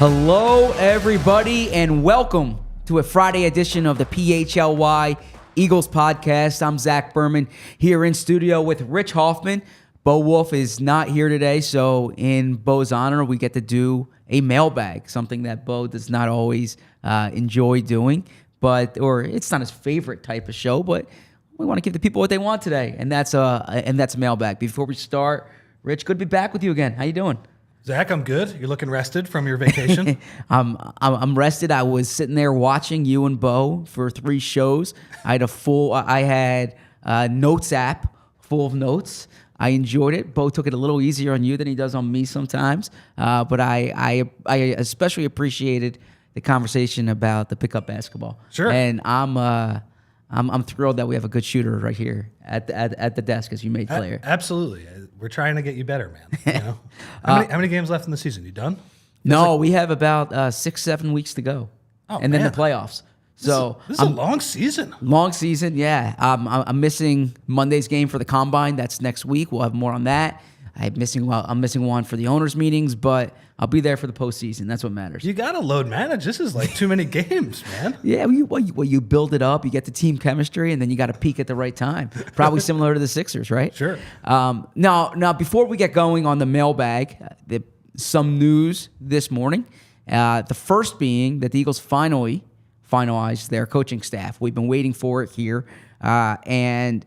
Hello, everybody, and welcome to a Friday edition of the PHLY Eagles podcast. I'm Zach Berman here in studio with Rich Hoffman. Bo Wolf is not here today, so in Bo's honor, we get to do a mailbag, something that Bo does not always enjoy doing, or it's not his favorite type of show, but we want to give the people what they want today, and that's a mailbag. Before we start, Rich, good to be back with you again. How you doing? Zach, I'm good. You're looking rested from your vacation. I'm rested. I was sitting there watching you and Bo for 3 shows. I had a notes app full of notes. I enjoyed it. Bo took it a little easier on you than he does on me sometimes. But I especially appreciated the conversation about the pickup basketball. Sure. And I'm thrilled that we have a good shooter right here at the desk, as you made clear. Absolutely. We're trying to get you better, man. You know? How many games left in the season? You done? No, we have about 6-7 weeks to go. And then the playoffs. So this is a long season. Long season, yeah. I'm missing Monday's game for the Combine. That's next week. We'll have more on that. I'm missing one for the owners' meetings, but I'll be there for the postseason. That's what matters. You got to load manage. This is like too many games, man. Yeah, you build it up, you get the team chemistry, and then you got to peak at the right time. Probably similar to the Sixers, right? Sure. Now, before we get going on the mailbag, some news this morning. The first being that the Eagles finally finalized their coaching staff. We've been waiting for it here, and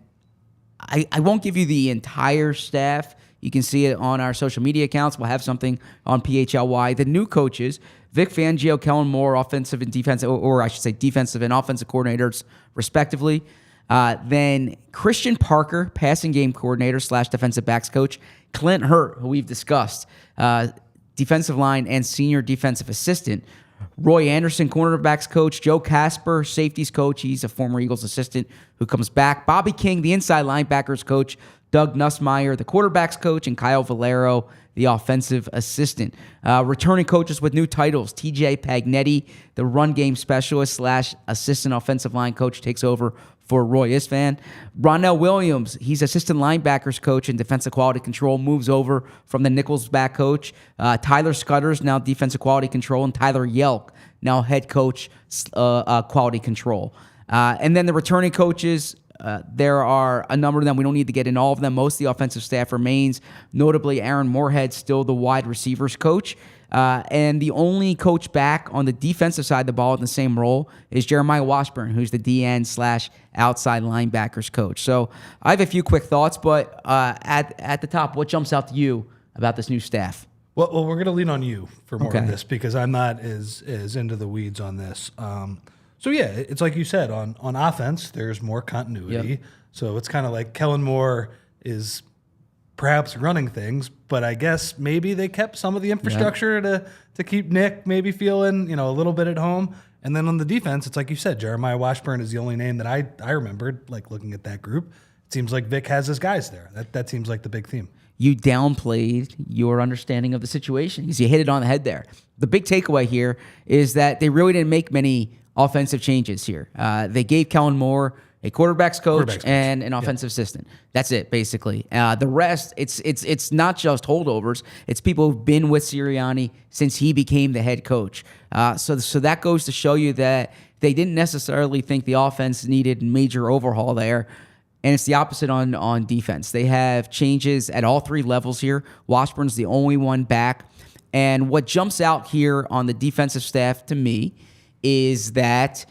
I won't give you the entire staff. You can see it on our social media accounts. We'll have something on PHLY. The new coaches, Vic Fangio, Kellen Moore, offensive and defensive, or I should say defensive and offensive coordinators, respectively. Then Christian Parker, passing game coordinator / defensive backs coach. Clint Hurt, who we've discussed, defensive line and senior defensive assistant. Roy Anderson, cornerbacks coach. Joe Casper, safeties coach. He's a former Eagles assistant who comes back. Bobby King, the inside linebackers coach. Doug Nussmeier, the quarterbacks coach, and Kyle Valero, the offensive assistant. Returning coaches with new titles. TJ Pagnetti, the run game specialist / assistant offensive line coach, takes over for Roy Isfan. Ronnell Williams, he's assistant linebackers coach and defensive quality control, moves over from the Nichols back coach. Tyler Scudder's now defensive quality control, and Tyler Yelk, now head coach quality control. And then the returning coaches, there are a number of them. We don't need to get in all of them. Most of the offensive staff remains. Notably, Aaron Moorhead, still the wide receivers coach. And the only coach back on the defensive side of the ball in the same role is Jeremiah Washburn, who's the DN / outside linebackers coach. So I have a few quick thoughts, but at the top, what jumps out to you about this new staff? Well, we're going to lean on you for more of this because I'm not as into the weeds on this. So, yeah, it's like you said, on offense, there's more continuity. Yep. So it's kind of like Kellen Moore is perhaps running things, but I guess maybe they kept some of the infrastructure to keep Nick maybe feeling, a little bit at home. And then on the defense, it's like you said, Jeremiah Washburn is the only name that I remembered, like looking at that group. It seems like Vic has his guys there. That seems like the big theme. You downplayed your understanding of the situation because you hit it on the head there. The big takeaway here is that they really didn't make many offensive changes here. They gave Kellen Moore a quarterbacks coach and an offensive assistant. That's it, basically. The rest, it's not just holdovers. It's people who've been with Sirianni since he became the head coach. So that goes to show you that they didn't necessarily think the offense needed major overhaul there. And it's the opposite on defense. They have changes at all 3 levels here. Washburn's the only one back. And what jumps out here on the defensive staff to me is that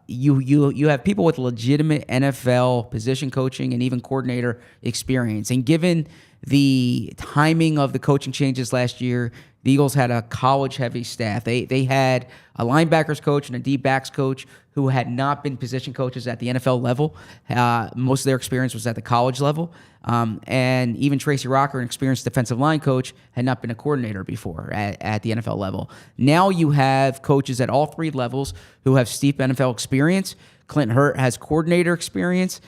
you have people with legitimate NFL position coaching and even coordinator experience. And given the timing of the coaching changes last year, the Eagles had a college-heavy staff. They had a linebackers coach and a D-backs coach who had not been position coaches at the NFL level. Most of their experience was at the college level. And even Tracy Rocker, an experienced defensive line coach, had not been a coordinator before at the NFL level. Now you have coaches at all 3 levels who have steep NFL experience. Clint Hurt has coordinator experience.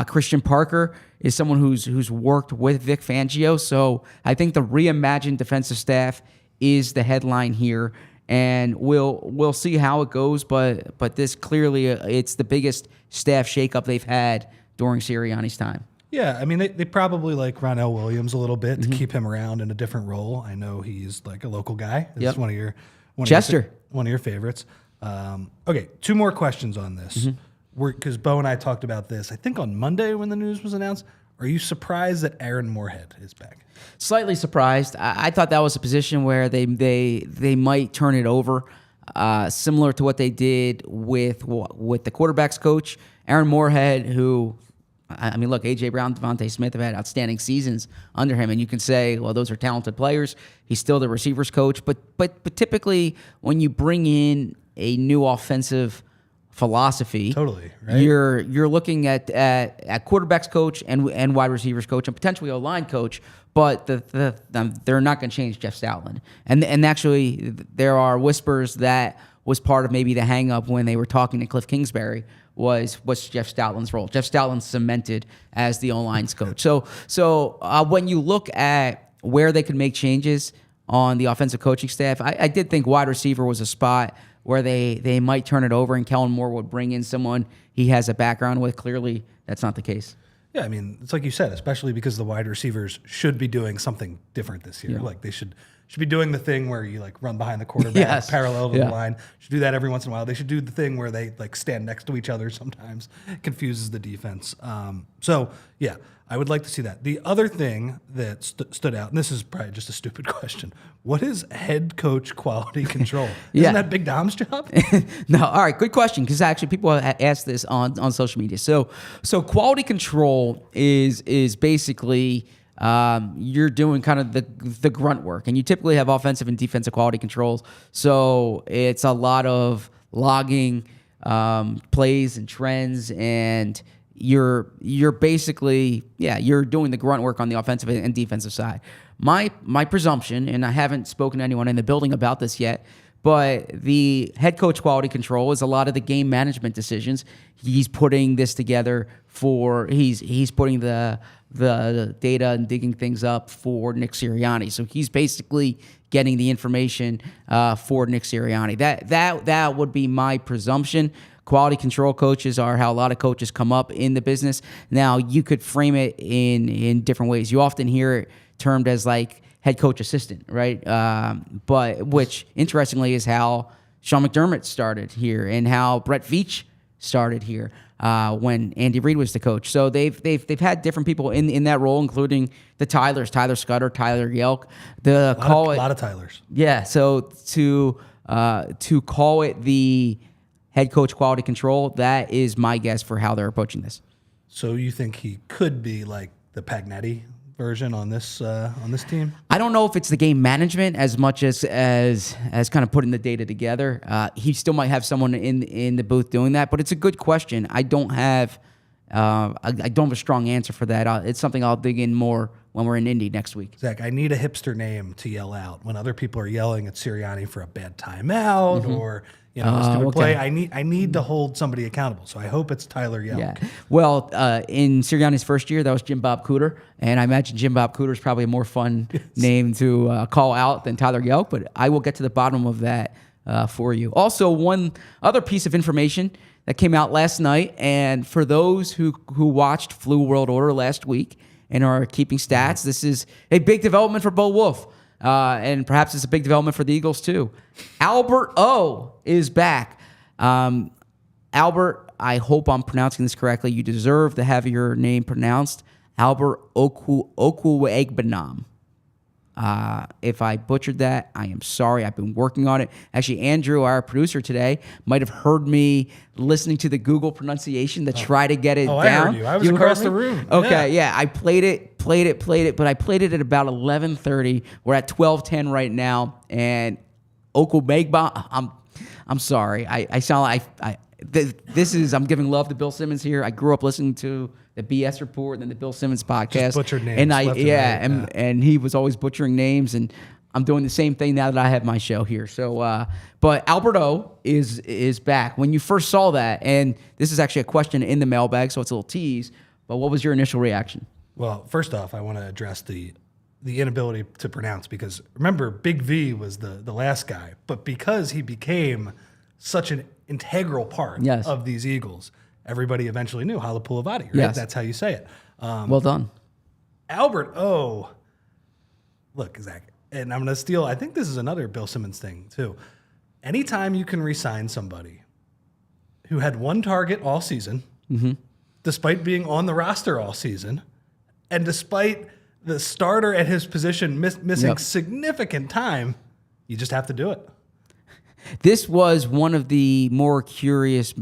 Christian Parker is someone who's worked with Vic Fangio. So I think the reimagined defensive staff is the headline here, and we'll see how it goes. But this clearly it's the biggest staff shakeup they've had during Sirianni's time. Yeah, I mean, they probably like Ronnell Williams a little bit to keep him around in a different role. I know he's like a local guy. This is one Chester. One of your favorites. Okay, 2 more questions on this. Because Bo and I talked about this, I think on Monday when the news was announced. Are you surprised that Aaron Moorhead is back? Slightly surprised. I thought that was a position where they might turn it over, similar to what they did with the quarterbacks coach, Aaron Moorhead, who, I mean, look, A.J. Brown, Devontae Smith have had outstanding seasons under him, and you can say, well, those are talented players. He's still the receivers coach, but typically when you bring in a new offensive philosophy, totally, right? You're looking at quarterbacks coach and wide receivers coach and potentially a line coach, but they're not going to change Jeff Stoutland. And actually, there are whispers that was part of maybe the hang up when they were talking to Cliff Kingsbury was what's Jeff Stoutland's role. Jeff Stoutland's cemented as the O-line's coach. So when you look at where they could make changes on the offensive coaching staff, I did think wide receiver was a spot where they might turn it over and Kellen Moore would bring in someone he has a background with. Clearly, that's not the case. Yeah, I mean, it's like you said, especially because the wide receivers should be doing something different this year. Yeah. Like they should be doing the thing where you like run behind the quarterback parallel to the line. Should do that every once in a while. They should do the thing where they like stand next to each other sometimes. It confuses the defense. So yeah, I would like to see that. The other thing that stood out, and this is probably just a stupid question, what is head coach quality control? Isn't that Big Dom's job? No, all right, good question, because actually people ask this on social media. So quality control is basically you're doing kind of the grunt work, and you typically have offensive and defensive quality controls. So it's a lot of logging plays and trends, and you're basically you're doing the grunt work on the offensive and defensive side. My presumption, and I haven't spoken to anyone in the building about this yet, but the head coach quality control is a lot of the game management decisions. He's putting this together he's putting the data and digging things up for Nick Sirianni. So he's basically getting the information for Nick Sirianni. That would be my presumption. Quality control coaches are how a lot of coaches come up in the business. Now, you could frame it in different ways. You often hear it termed as like head coach assistant, right? But which, interestingly, is how Sean McDermott started here and how Brett Veach started here when Andy Reid was the coach. So they've had different people in that role, including the Tylers, Tyler Scudder, Tyler Yelk. A lot of Tylers. Yeah. So to call it the head coach quality control, that is my guess for how they're approaching this. So you think he could be like the Pagnetti version on this team? I don't know if it's the game management as much as kind of putting the data together. He still might have someone in the booth doing that, but it's a good question. I don't have a strong answer for that. It's something I'll dig in more when we're in Indy next week. Zach, I need a hipster name to yell out when other people are yelling at Sirianni for a bad timeout or a stupid play. I need to hold somebody accountable. So I hope it's Tyler Yelk. Yeah. Well, in Sirianni's first year, that was Jim Bob Cooter, and I imagine Jim Bob Cooter is probably a more fun name to call out than Tyler Yelk. But I will get to the bottom of that for you. Also, one other piece of information that came out last night, and for those who watched Flu World Order last week and are keeping stats, this is a big development for Bo Wolf. And perhaps it's a big development for the Eagles, too. Albert O is back. Albert, I hope I'm pronouncing this correctly. You deserve to have your name pronounced. Albert Okwuegbunam. If I butchered that, I am sorry. I've been working on it. Actually, Andrew, our producer today, might have heard me listening to the Google pronunciation to try to get it down. I heard you. I was across the room. Okay, yeah. I played it, but I played it at about 11:30. We're at 12:10 right now, and Okwuegbunam. I'm sorry. I sound like I'm giving love to Bill Simmons here. I grew up listening to the BS Report and then the Bill Simmons podcast. Just butchered names. And he was always butchering names, and I'm doing the same thing now that I have my show here. So, but Alberto is back. When you first saw that, and this is actually a question in the mailbag, so it's a little tease, but what was your initial reaction? Well, first off, I want to address the inability to pronounce, because remember, Big V was the last guy, but because he became such an integral part of these Eagles, everybody eventually knew Halapulavati, right? Yes. That's how you say it. Well done. Albert O. Look, Zach, and I'm going to steal, I think this is another Bill Simmons thing, too. anytime you can re-sign somebody who had one target all season, despite being on the roster all season, and despite the starter at his position missing significant time, you just have to do it. This was one of the more curious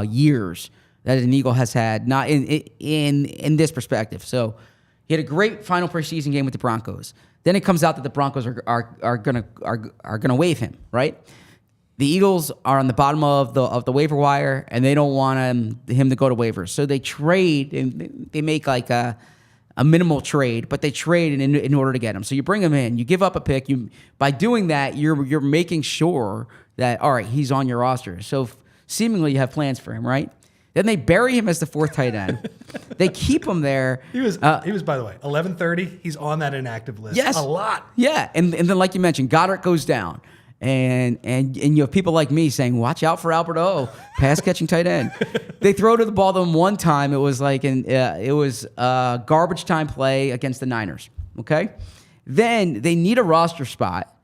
years that an Eagle has had, not in this perspective. So he had a great final preseason game with the Broncos. Then it comes out that the Broncos are gonna waive him, right? The Eagles are on the bottom of the waiver wire, and they don't want him to go to waivers. So they trade, and they make like a minimal trade, but they trade in order to get him. So you bring him in, you give up a pick. By doing that, you're making sure that, all right, he's on your roster. So seemingly you have plans for him, right? Then they bury him as the fourth tight end. They keep him there. He was, by the way, 11:30. He's on that inactive list. Yes, a lot. Yeah, and then like you mentioned, Goddard goes down, and you have people like me saying, "Watch out for Albert O, pass catching tight end." They throw to the ball to him one time. It was like a garbage time play against the Niners. Okay, then they need a roster spot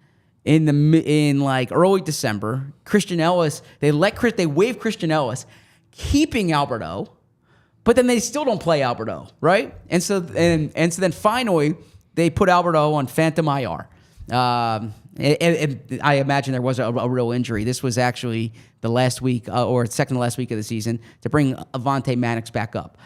in like early December. Christian Ellis, they waive Christian Ellis, keeping Alberto, but then they still don't play Alberto, right? And so then finally they put Alberto on phantom IR. And I imagine there was a real injury. This was actually the last week or second to last week of the season to bring Avonte Maddox back up.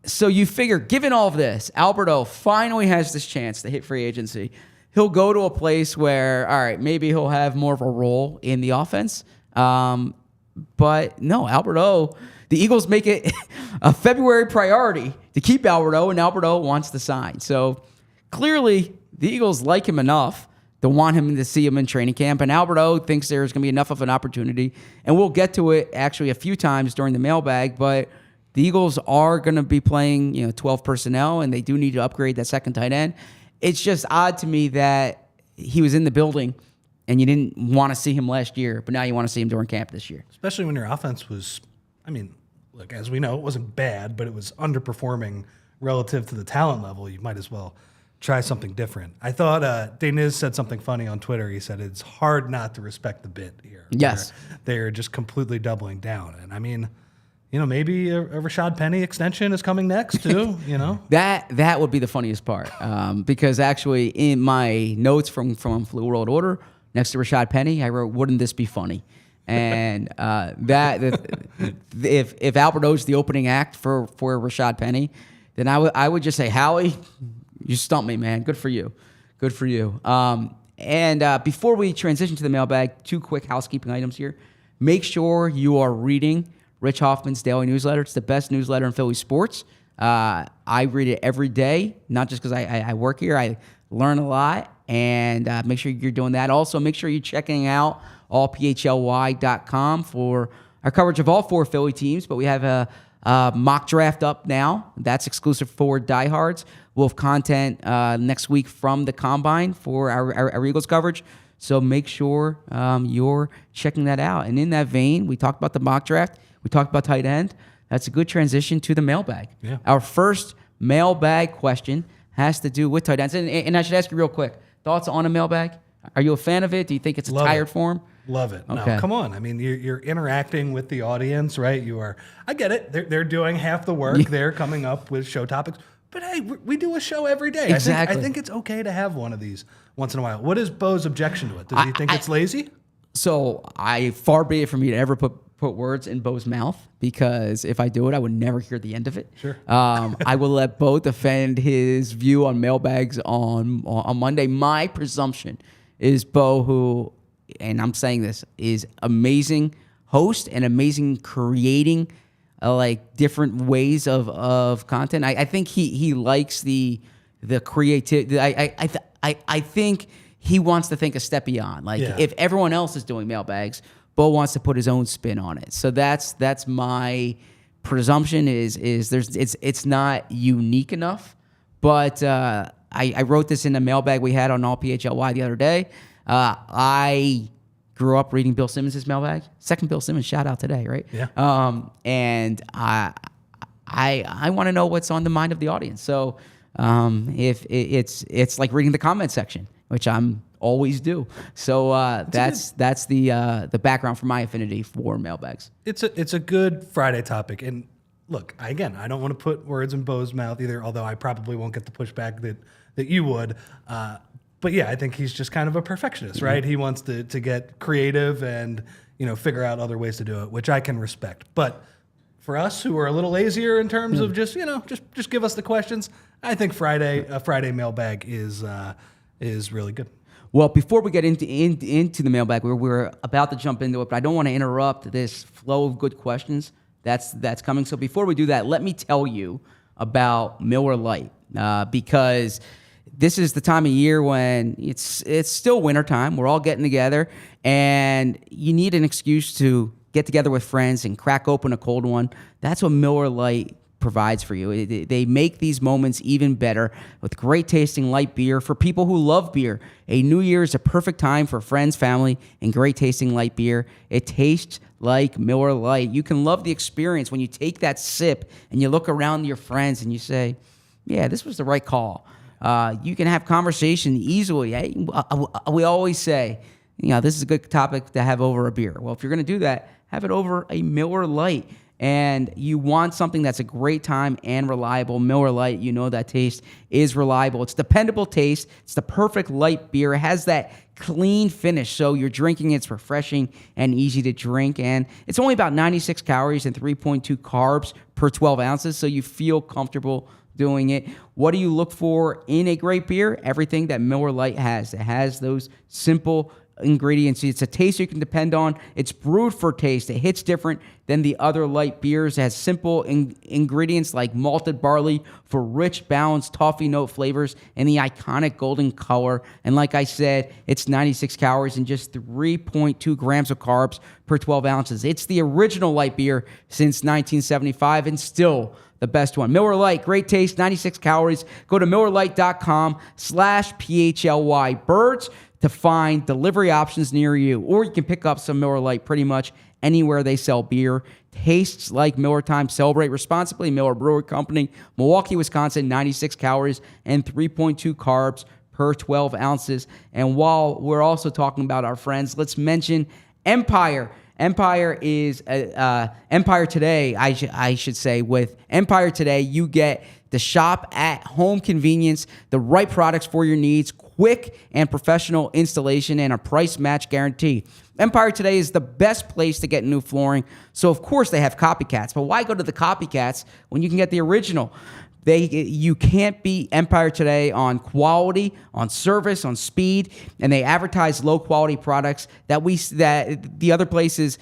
So you figure, given all of this, Alberto finally has this chance to hit free agency. He'll go to a place where, all right, maybe he'll have more of a role in the offense. But no, Alberto, the Eagles make it a February priority to keep Alberto, and Alberto wants to sign. So clearly the Eagles like him enough to want him to see him in training camp, and Alberto thinks there's going to be enough of an opportunity. And we'll get to it actually a few times during the mailbag, but the Eagles are going to be playing 12 personnel, and they do need to upgrade that second tight end. It's just odd to me that he was in the building and you didn't want to see him last year, but now you want to see him during camp this year. Especially when your offense was, look, as we know, it wasn't bad, but it was underperforming relative to the talent level. You might as well try something different. I thought Deniz said something funny on Twitter. He said it's hard not to respect the bit here. Yes. They're just completely doubling down. And maybe a Rashad Penny extension is coming next too, That would be the funniest part. Because actually in my notes from Flu World Order, next to Rashad Penny, I wrote, "Wouldn't this be funny?" And if Alberto's the opening act for Rashad Penny, then I would just say, Howie, you stumped me, man. Good for you. Good for you. And before we transition to the mailbag, 2 quick housekeeping items here. Make sure you are reading Rich Hoffman's daily newsletter. It's the best newsletter in Philly sports. I read it every day, not just because I work here. I learn a lot, and make sure you're doing that. Also, make sure you're checking out allphly.com for our coverage of all 4 Philly teams, but we have a mock draft up now. That's exclusive for diehards. We'll have content next week from the Combine for our Eagles coverage. So make sure you're checking that out. And in that vein, we talked about the mock draft. We talked about tight end. That's a good transition to the mailbag. Yeah. Our first mailbag question has to do with tight ends. And I should ask you real quick, thoughts on a mailbag? Are you a fan of it? Do you think it's a tired form? Love it. Okay. No, come on. You're interacting with the audience, right? I get it. They're doing half the work. They're coming up with show topics. But hey, we do a show every day. Exactly. I think it's okay to have one of these once in a while. What is Bo's objection to it? Does he think it's lazy? So far be it from me to ever put words in Bo's mouth, because if I do it, I would never hear the end of it. Sure. I will let Bo defend his view on mailbags on Monday. My presumption is Bo, who, and I'm saying this, is amazing host and amazing creating different ways of content. I think he likes the creativity. I think he wants to think a step beyond. If everyone else is doing mailbags, Bo wants to put his own spin on it. So that's my presumption is it's not unique enough. But I wrote this in the mailbag we had on All PHLY the other day. I grew up reading Bill Simmons' mailbag. Second Bill Simmons shout out today, right? Yeah. And I want to know what's on the mind of the audience. So if it's like reading the comment section, which I'm always do. So that's the background for my affinity for mailbags. It's a good Friday topic. And look, I don't want to put words in Bo's mouth either, although I probably won't get the pushback that you would. But yeah, I think he's just kind of a perfectionist, right? He wants to get creative and, figure out other ways to do it, which I can respect. But for us who are a little lazier in terms of just give us the questions, I think a Friday mailbag is really good. Well, before we get into the mailbag, we're about to jump into it, but I don't want to interrupt this flow of good questions that's coming. So before we do that, let me tell you about Miller Lite, because this is the time of year when it's still wintertime. We're all getting together, and you need an excuse to get together with friends and crack open a cold one. That's what Miller Lite provides for you. They make these moments even better with great tasting light beer for people who love beer. A New Year is a perfect time for friends, family, and great tasting light beer. It tastes like Miller Lite. You can love the experience when you take that sip and you look around your friends and you say, yeah, this was the right call. You can have conversation easily. We always say, this is a good topic to have over a beer. Well, if you're going to do that, have it over a Miller Lite. And you want something that's a great time and reliable. Miller Lite, that taste is reliable. It's dependable taste. It's the perfect light beer. It has that clean finish, so you're drinking it's refreshing and easy to drink. And it's only about 96 calories and 3.2 carbs per 12 ounces, so you feel comfortable doing it. What do you look for in a great beer? Everything that Miller Lite has. It has those simple ingredients. It's a taste you can depend on. It's brewed for taste. It hits different than the other light beers. It has simple ingredients like malted barley for rich, balanced toffee note flavors and the iconic golden color. And like I said, it's 96 calories and just 3.2 grams of carbs per 12 ounces. It's the original light beer since 1975 and still the best one. Miller Lite, great taste, 96 calories. Go to MillerLite.com/PHLY Birds to find delivery options near you, or you can pick up some Miller Lite pretty much anywhere they sell beer. Tastes like Miller time. Celebrate responsibly. Miller Brewery Company, Milwaukee, Wisconsin, 96 calories and 3.2 carbs per 12 ounces. And while we're also talking about our friends, let's mention Empire. Empire is Empire Today, I should say. With Empire Today, you get the shop at home convenience, the right products for your needs, quick and professional installation, and a price match guarantee. Empire Today is the best place to get new flooring. So, of course, they have copycats. But why go to the copycats when you can get the original? You can't beat Empire Today on quality, on service, on speed, and they advertise low-quality products that the other places.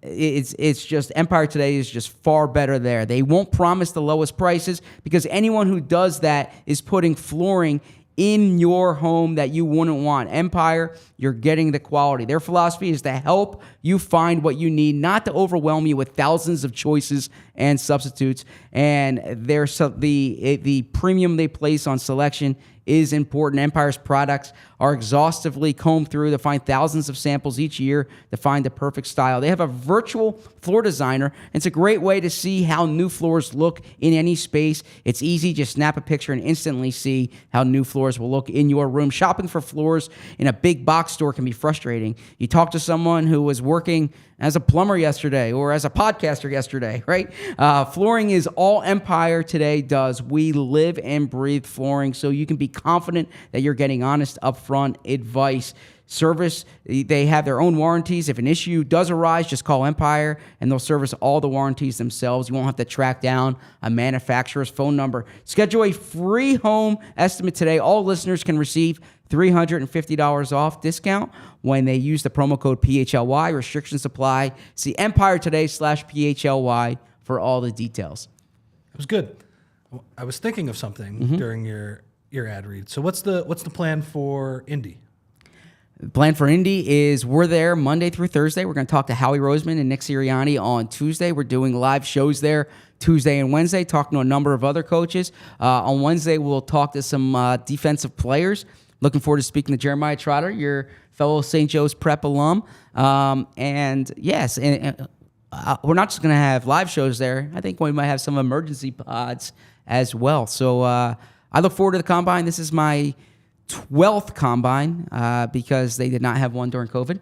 It's just Empire Today is just far better there. They won't promise the lowest prices because anyone who does that is putting flooring in your home that you wouldn't want. Empire, you're getting the quality. Their philosophy is to help you find what you need, not to overwhelm you with thousands of choices and substitutes. And the premium they place on selection is important. Empire's products are exhaustively combed through to find thousands of samples each year to find the perfect style. They have a virtual floor designer. It's a great way to see how new floors look in any space. It's easy. Just snap a picture and instantly see how new floors will look in your room. Shopping for floors in a big box store can be frustrating. You talk to someone who was working as a plumber yesterday or as a podcaster yesterday, right? Flooring is all Empire Today does. We live and breathe flooring, so you can be confident that you're getting honest, upfront advice. Service, they have their own warranties. If an issue does arise, just call Empire and they'll service all the warranties themselves. You won't have to track down a manufacturer's phone number. Schedule a free home estimate today. All listeners can receive $350 off discount when they use the promo code PHLY. Restrictions apply. See Empire Today/PHLY for all the details. It was good. I was thinking of something during your ad read. So what's the plan for Indy? The plan for Indy is we're there Monday through Thursday. We're going to talk to Howie Roseman and Nick Sirianni on Tuesday. We're doing live shows there Tuesday and Wednesday, talking to a number of other coaches. On Wednesday, we'll talk to some defensive players. Looking forward to speaking to Jeremiah Trotter, your fellow St. Joe's Prep alum. And yes, we're not just going to have live shows there. I think we might have some emergency pods as well. So I look forward to the Combine. This is my 12th combine because they did not have one during COVID,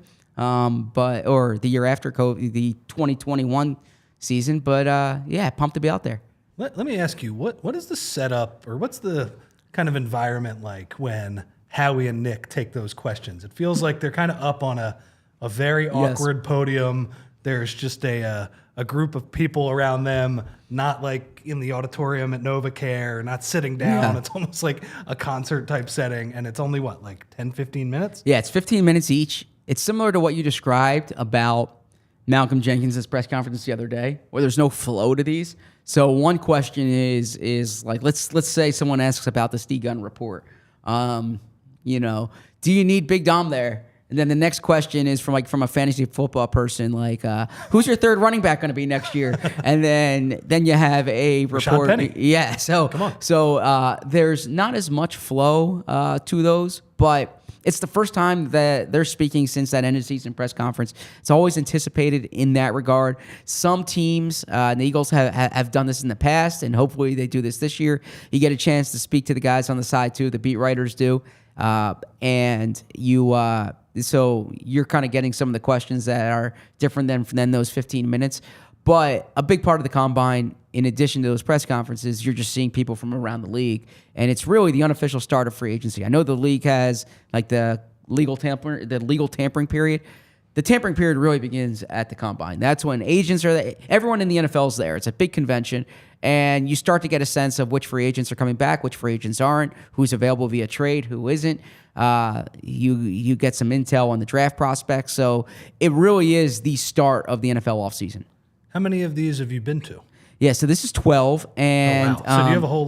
or the year after COVID, the 2021 season. But yeah, pumped to be out there. Let me ask you, what is the setup, or what's the kind of environment like when Howie and Nick take those questions? It feels like they're kind of up on a very awkward podium. There's just a group of people around them, not like in the auditorium at NovaCare, not sitting down. Yeah. It's almost like a concert type setting, and it's only like 10, 15 minutes? Yeah, it's 15 minutes each. It's similar to what you described about Malcolm Jenkins' press conference the other day, where there's no flow to these. So one question is like, let's say someone asks about the Steve Gunn report. Do you need Big Dom there? And then the next question is from a fantasy football person, like, who's your third running back going to be next year? And then you have a report. Penny. Yeah. So come on. So there's not as much flow to those, but it's the first time that they're speaking since that end of season press conference. It's always anticipated in that regard. Some teams, the Eagles have done this in the past, and hopefully they do this year. You get a chance to speak to the guys on the side too. The beat writers do, and you. So you're kind of getting some of the questions that are different than those 15 minutes. But a big part of the combine, in addition to those press conferences, you're just seeing people from around the league. And it's really the unofficial start of free agency. I know the league has like the legal tampering period. The tampering period really begins at the combine. That's when agents are there. Everyone in the NFL is there. It's a big convention. And you start to get a sense of which free agents are coming back, which free agents aren't, who's available via trade, who isn't. You get some intel on the draft prospects. So it really is the start of the NFL offseason. How many of these have you been to? Yeah, so this is 12. And oh, wow. So do you have a whole,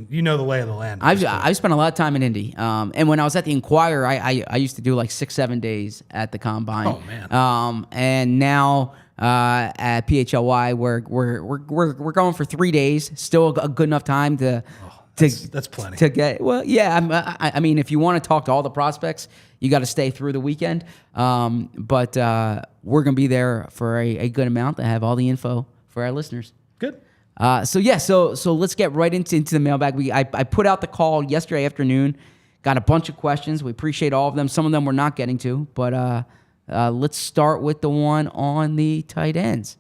you know the lay of the land. I've spent a lot of time in Indy. And when I was at the Inquirer, I used to do like 6-7 days at the combine. Oh, man. And now at PHLY, we're going for 3 days. Still a good enough time to... That's plenty. To get I mean, if you want to talk to all the prospects, you got to stay through the weekend. But we're gonna be there for a good amount to have all the info for our listeners. Good. So let's get right into the mailbag. I put out the call yesterday afternoon. Got a bunch of questions. We appreciate all of them. Some of them we're not getting to, but let's start with the one on the tight ends.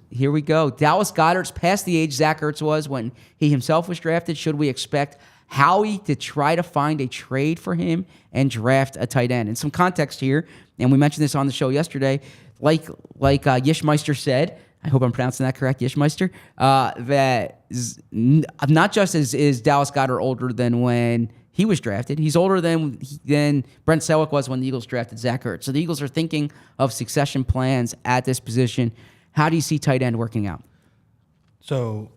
Here we go. Dallas Goedert's past the age Zach Ertz was when he himself was drafted. Should we expect Howie to try to find a trade for him and draft a tight end? And some context here, and we mentioned this on the show yesterday, like Yishmeister said, I hope I'm pronouncing that correct, Yishmeister, that not just is Dallas Goedert older than when he was drafted, he's older than Brent Selleck was when the Eagles drafted Zach Ertz. So the Eagles are thinking of succession plans at this position. How do you see tight end working out? So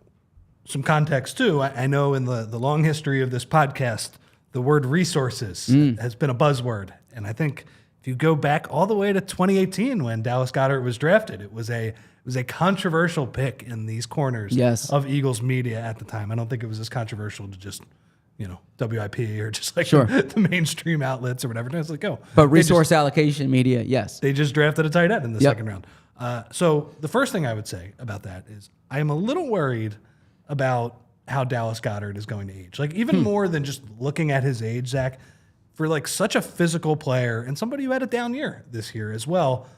some context, too. I know in the long history of this podcast, the word resources has been a buzzword. And I think if you go back all the way to 2018 when Dallas Goedert was drafted, it was a controversial pick in these corners of Eagles media at the time. I don't think it was as controversial to just, WIP or just like the mainstream outlets or whatever. It's like, but resource allocation media, yes. They just drafted a tight end in the second round. So the first thing I would say about that is I am a little worried about how Dallas Goedert is going to age. Like even more than just looking at his age, Zach, for like such a physical player and somebody who had a down year this year as well,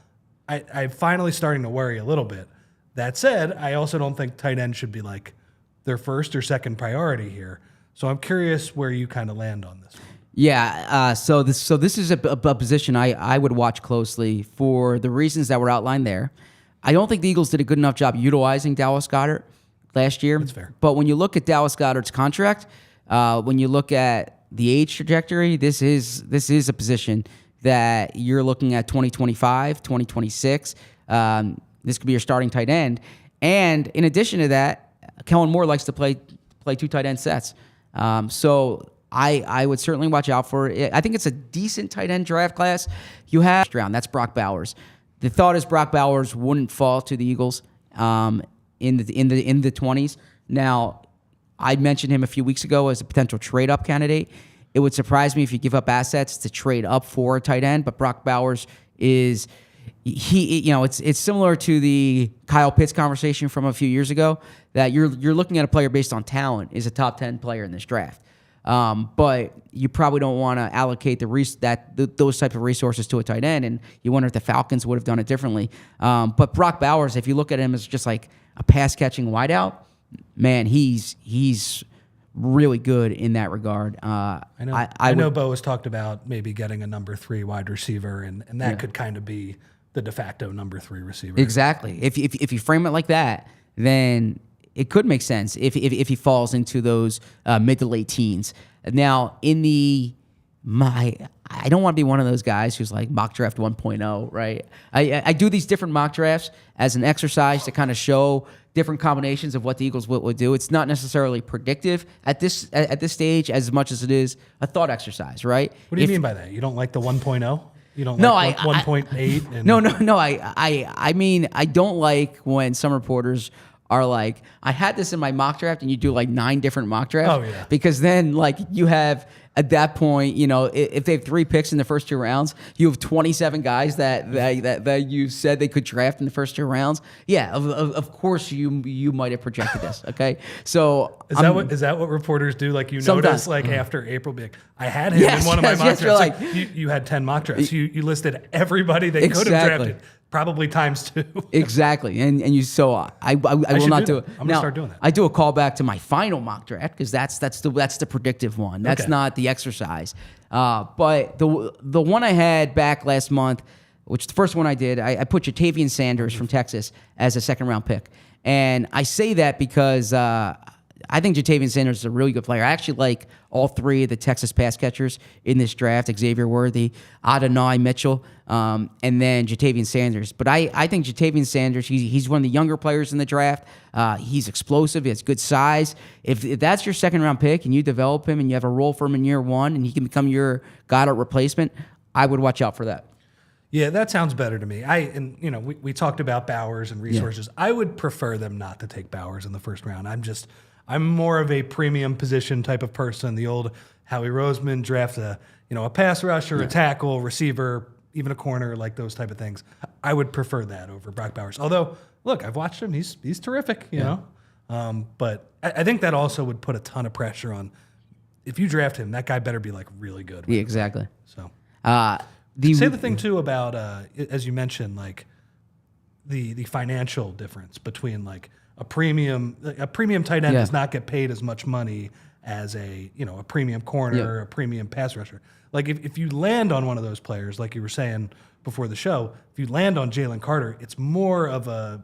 I'm finally starting to worry a little bit. That said, I also don't think tight end should be like their first or second priority here. So I'm curious where you kind of land on this one. Yeah, so this is a position I would watch closely for the reasons that were outlined there. I don't think the Eagles did a good enough job utilizing Dallas Goedert last year. That's fair. But when you look at Dallas Goedert's contract, when you look at the age trajectory, this is a position that you're looking at 2025, 2026. This could be your starting tight end. And in addition to that, Kellen Moore likes to play two tight end sets. So I would certainly watch out for it. I think it's a decent tight end draft class. You have round. That's Brock Bowers. The thought is Brock Bowers wouldn't fall to the Eagles in the 20s. Now, I mentioned him a few weeks ago as a potential trade up candidate. It would surprise me if you give up assets to trade up for a tight end, but Brock Bowers is it's similar to the Kyle Pitts conversation from a few years ago, that you're looking at a player based on talent, is a top 10 player in this draft. But you probably don't want to allocate those types of resources to a tight end, and you wonder if the Falcons would have done it differently. But Brock Bowers, if you look at him as just like a pass-catching wideout, man, he's really good in that regard. I know Bo has talked about maybe getting a number 3 wide receiver, and that could kind of be the de facto number 3 receiver. Exactly. If you frame it like that, then it could make sense if he falls into those mid to late teens. Now, I don't want to be one of those guys who's like mock draft 1.0, right? I do these different mock drafts as an exercise to kind of show different combinations of what the Eagles would do. It's not necessarily predictive at this stage as much as it is a thought exercise, right? What do you mean by that? You don't like the 1.0? You don't like 1.8? No. I mean, I don't like when some reporters are like, I had this in my mock draft, and you do like 9 different mock drafts. Oh, yeah. Because then like you have, at that point, if they have 3 picks in the first 2 rounds, you have 27 guys that you said they could draft in the first 2 rounds. Yeah, of course you might have projected this. Okay, so is that what reporters do? Like notice like after April, be like, I had him in one of my mock drafts. Like, you had 10 mock drafts. You listed everybody they could have drafted. Probably times 2. Exactly, and you. So I will not do it. I'm gonna start doing that. I do a callback to my final mock draft because that's the predictive one. That's not the exercise. But the one I had back last month, which the first one I did, I put Jatavian Sanders from Texas as a 2nd round pick, and I say that because I think Jatavian Sanders is a really good player. I actually like all 3 of the Texas pass catchers in this draft: Xavier Worthy, Adonai Mitchell, and then Jatavian Sanders. But I think Jatavian Sanders, he's one of the younger players in the draft. He's explosive. He has good size. If that's your 2nd round pick and you develop him and you have a role for him in year 1 and he can become your Goddard replacement, I would watch out for that. Yeah, that sounds better to me. We talked about Bowers and resources. Yeah. I would prefer them not to take Bowers in the 1st round. I'm more of a premium position type of person. The old Howie Roseman draft a pass rusher, a tackle, receiver, even a corner, like those type of things. I would prefer that over Brock Bowers. Although, look, I've watched him; he's terrific, you know. But I think that also would put a ton of pressure on. If you draft him, that guy better be like really good. Yeah, exactly. So, say the thing too about as you mentioned, like the financial difference between like a premium tight end does not get paid as much money as a premium corner or a premium pass rusher. Like if you land on one of those players, like you were saying before the show, if you land on Jalen Carter, it's more of a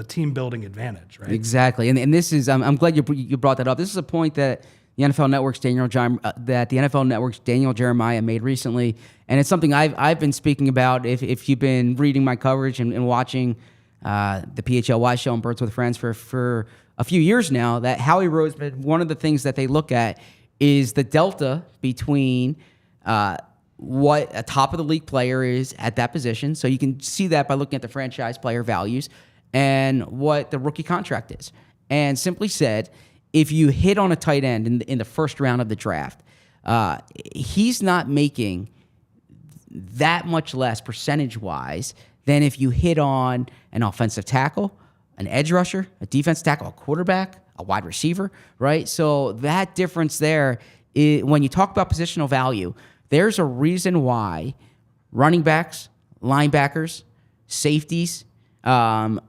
team building advantage, right? Exactly, and this is I'm glad you brought that up. This is a point that the NFL Network's Daniel Jeremiah made recently, and it's something I've been speaking about. If you've been reading my coverage and watching the PHLY show and Birds with Friends for a few years now, that Howie Roseman, one of the things that they look at is the delta between what a top of the league player is at that position. So you can see that by looking at the franchise player values and what the rookie contract is. And simply said, if you hit on a tight end in the 1st round of the draft, he's not making that much less percentage-wise than if you hit on an offensive tackle, an edge rusher, a defensive tackle, a quarterback, a wide receiver, right? So that difference there, when you talk about positional value, there's a reason why running backs, linebackers, safeties,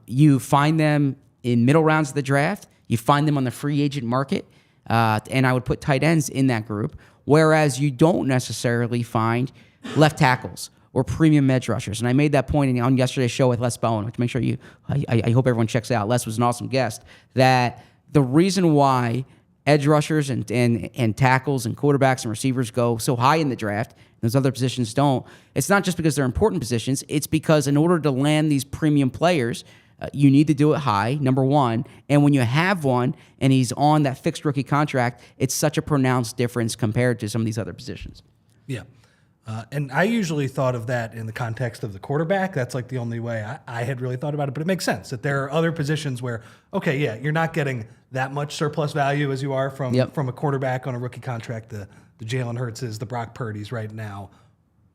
you find them in middle rounds of the draft. You find them on the free agent market, and I would put tight ends in that group, whereas you don't necessarily find left tackles or premium edge rushers. And I made that point on yesterday's show with Les Bowen, which make sure I hope everyone checks out. Les was an awesome guest. That the reason why edge rushers and tackles and quarterbacks and receivers go so high in the draft, and those other positions don't, it's not just because they're important positions. It's because in order to land these premium players, you need to do it high, number one. And when you have one and he's on that fixed rookie contract, it's such a pronounced difference compared to some of these other positions. Yeah. And I usually thought of that in the context of the quarterback. That's like the only way I had really thought about it. But it makes sense that there are other positions where, okay, yeah, you're not getting that much surplus value as you are from a quarterback on a rookie contract, the Jalen Hurtses, the Brock Purdy's right now.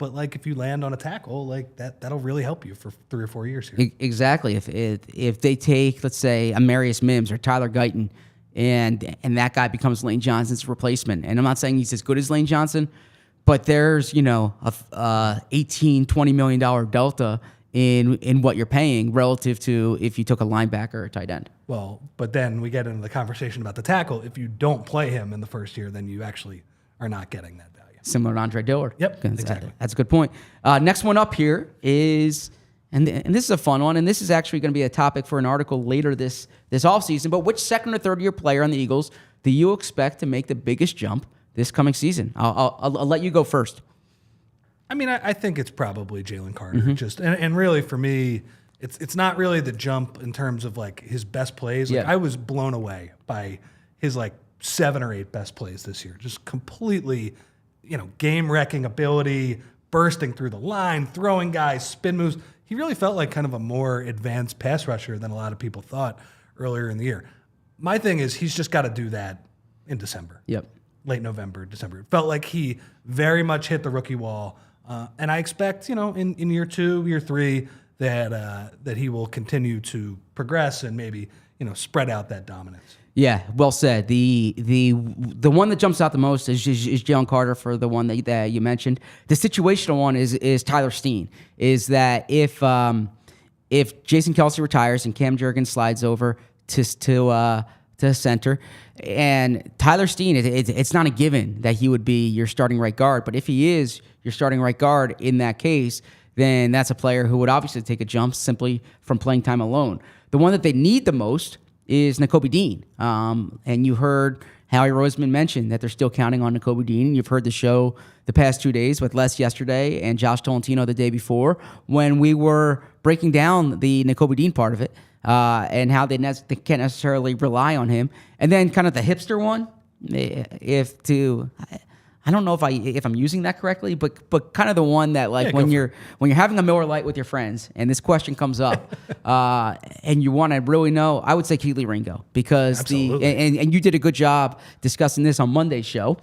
but like if you land on a tackle, like that'll really help you for 3 or 4 years here. Exactly. If they take, let's say, a Marius Mims or Tyler Guyton, and that guy becomes Lane Johnson's replacement, and I'm not saying he's as good as Lane Johnson, but there's, a $18-20 million delta in what you're paying relative to if you took a linebacker or a tight end. Well, but then we get into the conversation about the tackle. If you don't play him in the first year, then you actually are not getting that value. Similar to Andre Dillard. Yep, exactly. That's a good point. Next one up here is, and this is a fun one, and this is actually going to be a topic for an article later this offseason, but which second or third year player on the Eagles do you expect to make the biggest jump this coming season? I'll let you go first. I mean, I think it's probably Jalen Carter. And really for me, it's not really the jump in terms of like his best plays. Like I was blown away by his like 7 or 8 best plays this year. Just completely, game-wrecking ability, bursting through the line, throwing guys, spin moves. He really felt like kind of a more advanced pass rusher than a lot of people thought earlier in the year. My thing is he's just got to do that in December. Yep. Late November, December. It felt like he very much hit the rookie wall. And I expect, in year 2, year 3, that he will continue to progress and maybe, spread out that dominance. Yeah, well said. The one that jumps out the most is Jalen Carter for the one that you mentioned. The situational one is Tyler Steen. Is that if Jason Kelce retires and Cam Jurgens slides over to center, and Tyler Steen, it's not a given that he would be your starting right guard, but if he is your starting right guard in that case, then that's a player who would obviously take a jump simply from playing time alone. The one that they need the most is Nakobe Dean. And you heard Howie Roseman mention that they're still counting on Nakobe Dean. You've heard the show the past 2 days with Les yesterday and Josh Tolentino the day before when we were breaking down the Nakobe Dean part of it and how they can't necessarily rely on him. And then kind of the hipster one, I don't know if I'm using that correctly, but kind of the one that when you're having a Miller Lite with your friends and this question comes up and you want to really know, I would say Keely Ringo because and you did a good job discussing this on Monday's show.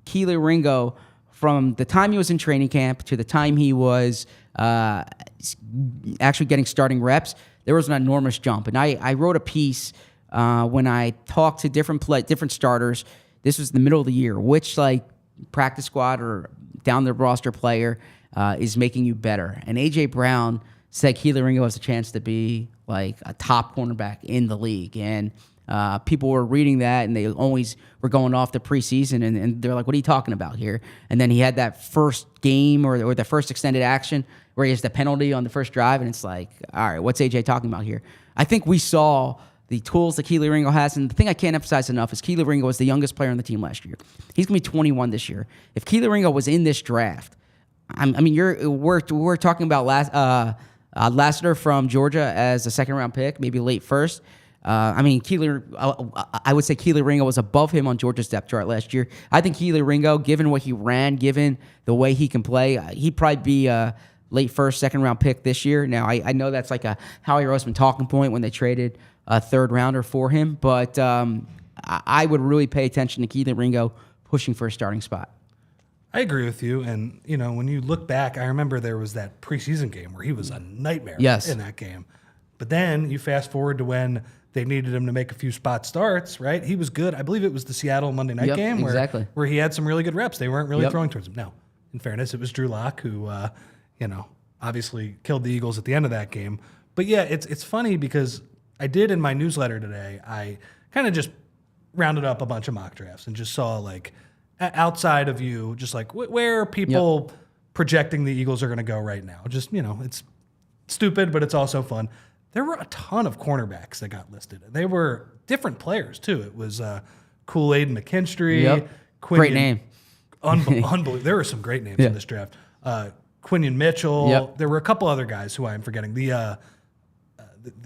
Keely Ringo, from the time he was in training camp to the time he was actually getting starting reps, there was an enormous jump. And I wrote a piece when I talked to different starters. This was the middle of the year. Which practice squad or down the roster player is making you better? And A.J. Brown said Keely Ringo has a chance to be like a top cornerback in the league. And people were reading that, and they always were going off the preseason, and they're like, what are you talking about here? And then he had that first game or the first extended action where he has the penalty on the first drive, and it's like, all right, what's A.J. talking about here? I think we saw the tools that Keely Ringo has, and the thing I can't emphasize enough is Keely Ringo was the youngest player on the team last year. He's going to be 21 this year. If Keely Ringo was in this draft, we're talking about Lassiter from Georgia as a second-round pick, maybe late first. I would say Keely Ringo was above him on Georgia's depth chart last year. I think Keely Ringo, given what he ran, given the way he can play, he'd probably be a late first, second-round pick this year. Now, I know that's like a Howie Roseman talking point when they traded a third-rounder for him, but I would really pay attention to Keely Ringo pushing for a starting spot. I agree with you, and when you look back, I remember there was that preseason game where he was a nightmare in that game. But then you fast forward to when they needed him to make a few spot starts, right? He was good. I believe it was the Seattle Monday night game where he had some really good reps. They weren't really throwing towards him. Now, in fairness, it was Drew Lock who, obviously killed the Eagles at the end of that game. But yeah, it's funny because I did in my newsletter today, I kind of just rounded up a bunch of mock drafts and just saw outside of you, just where are people projecting the Eagles are going to go right now? Just, it's stupid, but it's also fun. There were a ton of cornerbacks that got listed. They were different players too. It was Kool-Aid McKinstry. Quinion, great name. Unbelievable. There were some great names in this draft. Quinion Mitchell. Yep. There were a couple other guys who I am forgetting. The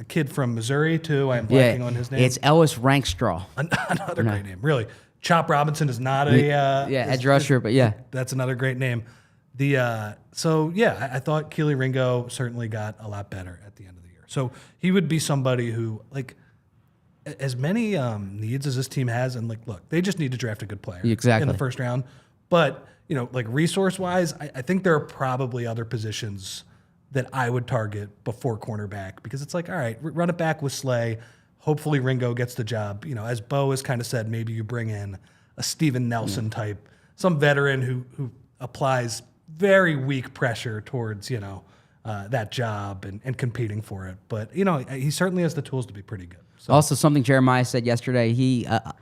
kid from Missouri, too. I am blanking on his name. It's Ellis Rankstraw. Another great name, really. Chop Robinson is not a... edge rusher, but yeah. That's another great name. I thought Keely Ringo certainly got a lot better at the end of the year. So he would be somebody who, as many needs as this team has, and look, they just need to draft a good player in the first round. But, like resource-wise, I think there are probably other positions that I would target before cornerback because it's like, all right, run it back with Slay. Hopefully Ringo gets the job. As Bo has kind of said, maybe you bring in a Steven Nelson type, some veteran who applies very weak pressure towards, that job and competing for it. But, he certainly has the tools to be pretty good. So. Also, something Jeremiah said yesterday,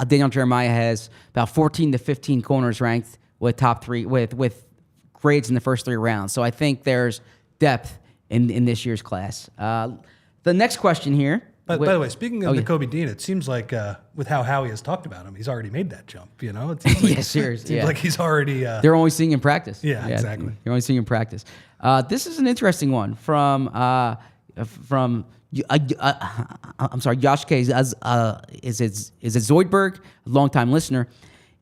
Daniel Jeremiah has about 14 to 15 corners ranked with top three, with grades in the first 3 rounds. So I think there's depth in this year's class. The next question here. By the way, speaking of Nakobe Dean, it seems like with how Howie has talked about him, he's already made that jump. It seems like, seriously. Seems like he's already. They're only seeing in practice. Yeah, exactly. They're only seeing in practice. This is an interesting one from Yoshke. Is it Zoidberg, a longtime listener?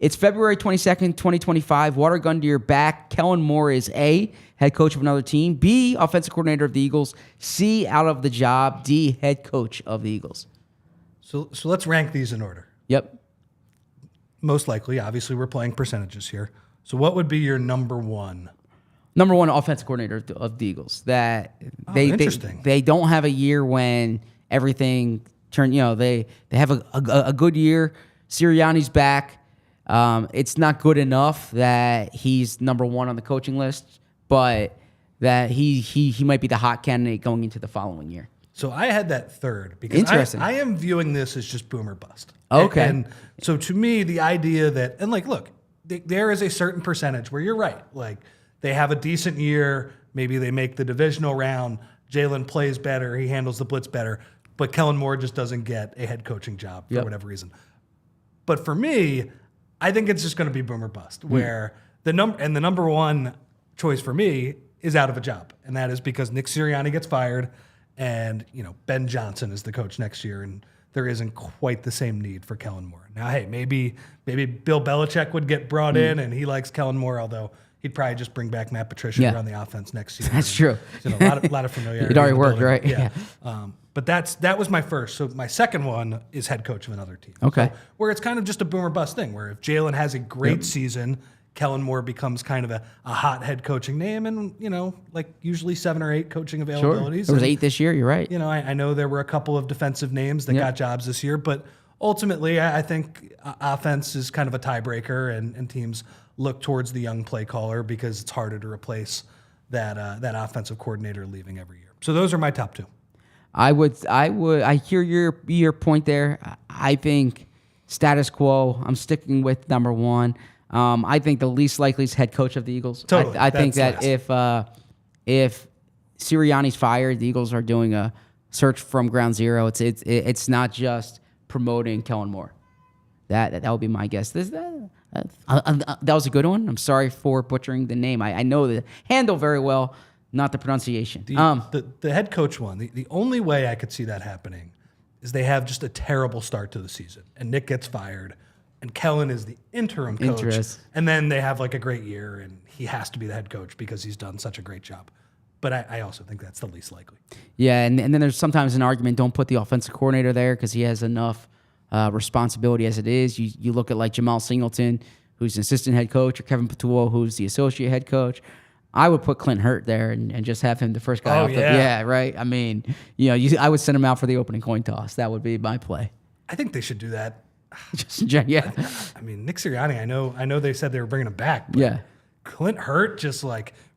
It's February 22nd, 2025. Water gun to your back. Kellen Moore is A, head coach of another team. B, offensive coordinator of the Eagles. C, out of the job. D, head coach of the Eagles. So let's rank these in order. Yep. Most likely, obviously, we're playing percentages here. So what would be your number one? Number one offensive coordinator of the Eagles. Interesting. They don't have a year when everything turned. They have a good year. Sirianni's back. It's not good enough that he's number one on the coaching list, but that he might be the hot candidate going into the following year. So I had that third because Interesting. I am viewing this as just boom or bust. Okay. And so to me, the idea that, and look, there is a certain percentage where you're right. Like they have a decent year. Maybe they make the divisional round. Jalen plays better. He handles the blitz better. But Kellen Moore just doesn't get a head coaching job for whatever reason. But for me, I think it's just going to be boom or bust, where the number one choice for me is out of a job, and that is because Nick Sirianni gets fired, and Ben Johnson is the coach next year, and there isn't quite the same need for Kellen Moore. Now, hey, maybe Bill Belichick would get brought in, and he likes Kellen Moore, although he'd probably just bring back Matt Patricia to run the offense next year. That's true. A lot of familiarity. It already worked, right? Yeah. But that was my first. So my second one is head coach of another team. Okay. So where it's kind of just a boom or bust thing, where if Jalen has a great season, Kellen Moore becomes kind of a hot head coaching name, and usually 7 or 8 coaching availabilities. There was 8 this year. You're right. I know there were a couple of defensive names that got jobs this year, but ultimately I think offense is kind of a tiebreaker, and teams look towards the young play caller because it's harder to replace that offensive coordinator leaving every year. So those are my top 2. I hear your point there. I think status quo. I'm sticking with number one. I think the least likely is head coach of the Eagles. Totally. I think that if Sirianni's fired, the Eagles are doing a search from ground zero. It's not just promoting Kellen Moore. That would be my guess. That was a good one. I'm sorry for butchering the name. I know the handle very well, not the pronunciation. The head coach one, the only way I could see that happening is they have just a terrible start to the season, and Nick gets fired, and Kellen is the interim coach, and then they have a great year, and he has to be the head coach because he's done such a great job. But I also think that's the least likely. Yeah, and then there's sometimes an argument, don't put the offensive coordinator there because he has enough responsibility as it is. You look at Jamal Singleton, who's an assistant head coach, or Kevin Patullo, who's the associate head coach. I would put Clint Hurt there and just have him the first guy off. Yeah, right. I mean, I would send him out for the opening coin toss. That would be my play. I think they should do that. Yeah. I mean, Nick Sirianni, I know they said they were bringing him back. But Clint Hurt just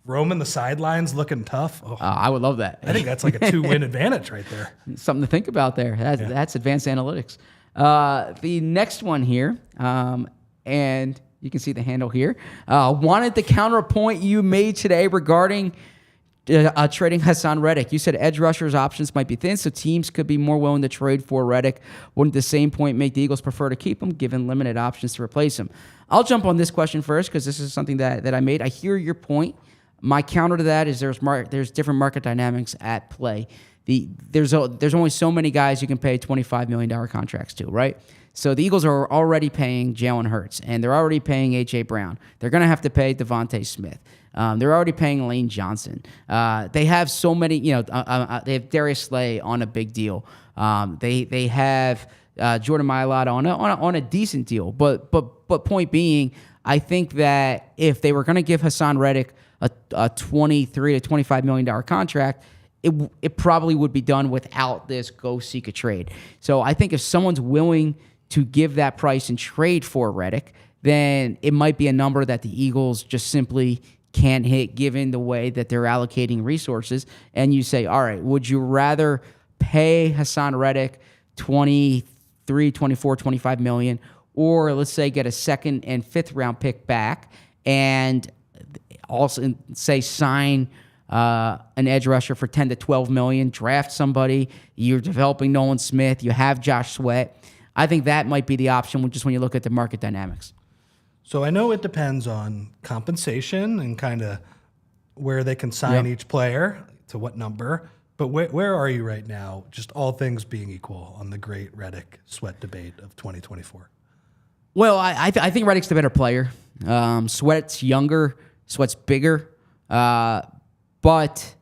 roaming the sidelines looking tough. Oh, I would love that. I think that's a 2-win advantage right there. Something to think about there. That's advanced analytics. The next one here, and you can see the handle here. Wanted to counter a point you made today regarding trading Hassan Reddick. You said edge rushers options might be thin, so teams could be more willing to trade for Reddick. Wouldn't the same point make the Eagles prefer to keep him, given limited options to replace him? I'll jump on this question first because this is something that I made. I hear your point. My counter to that is there's different market dynamics at play. There's only so many guys you can pay $25 million contracts to, right? So the Eagles are already paying Jalen Hurts, and they're already paying A.J. Brown. They're going to have to pay Devontae Smith. They're already paying Lane Johnson. They have so many, they have Darius Slay on a big deal. They have Jordan Mailata on a decent deal. But point being, I think that if they were going to give Hassan Reddick a $23 to $25 million contract, it probably would be done without this go seek a trade. So I think if someone's willing to give that price and trade for Reddick, then it might be a number that the Eagles just simply can't hit given the way that they're allocating resources. And you say, all right, would you rather pay Hassan Reddick 23, 24, 25 million, or let's say get a second and fifth round pick back and also say sign an edge rusher for 10 to 12 million, draft somebody, you're developing Nolan Smith, you have Josh Sweat. I think that might be the option just when you look at the market dynamics. So I know it depends on compensation and kind of where they can sign each player to what number. But where are you right now, just all things being equal, on the great Reddick Sweat debate of 2024? Well, I think Reddick's the better player. Sweat's younger, Sweat's bigger. But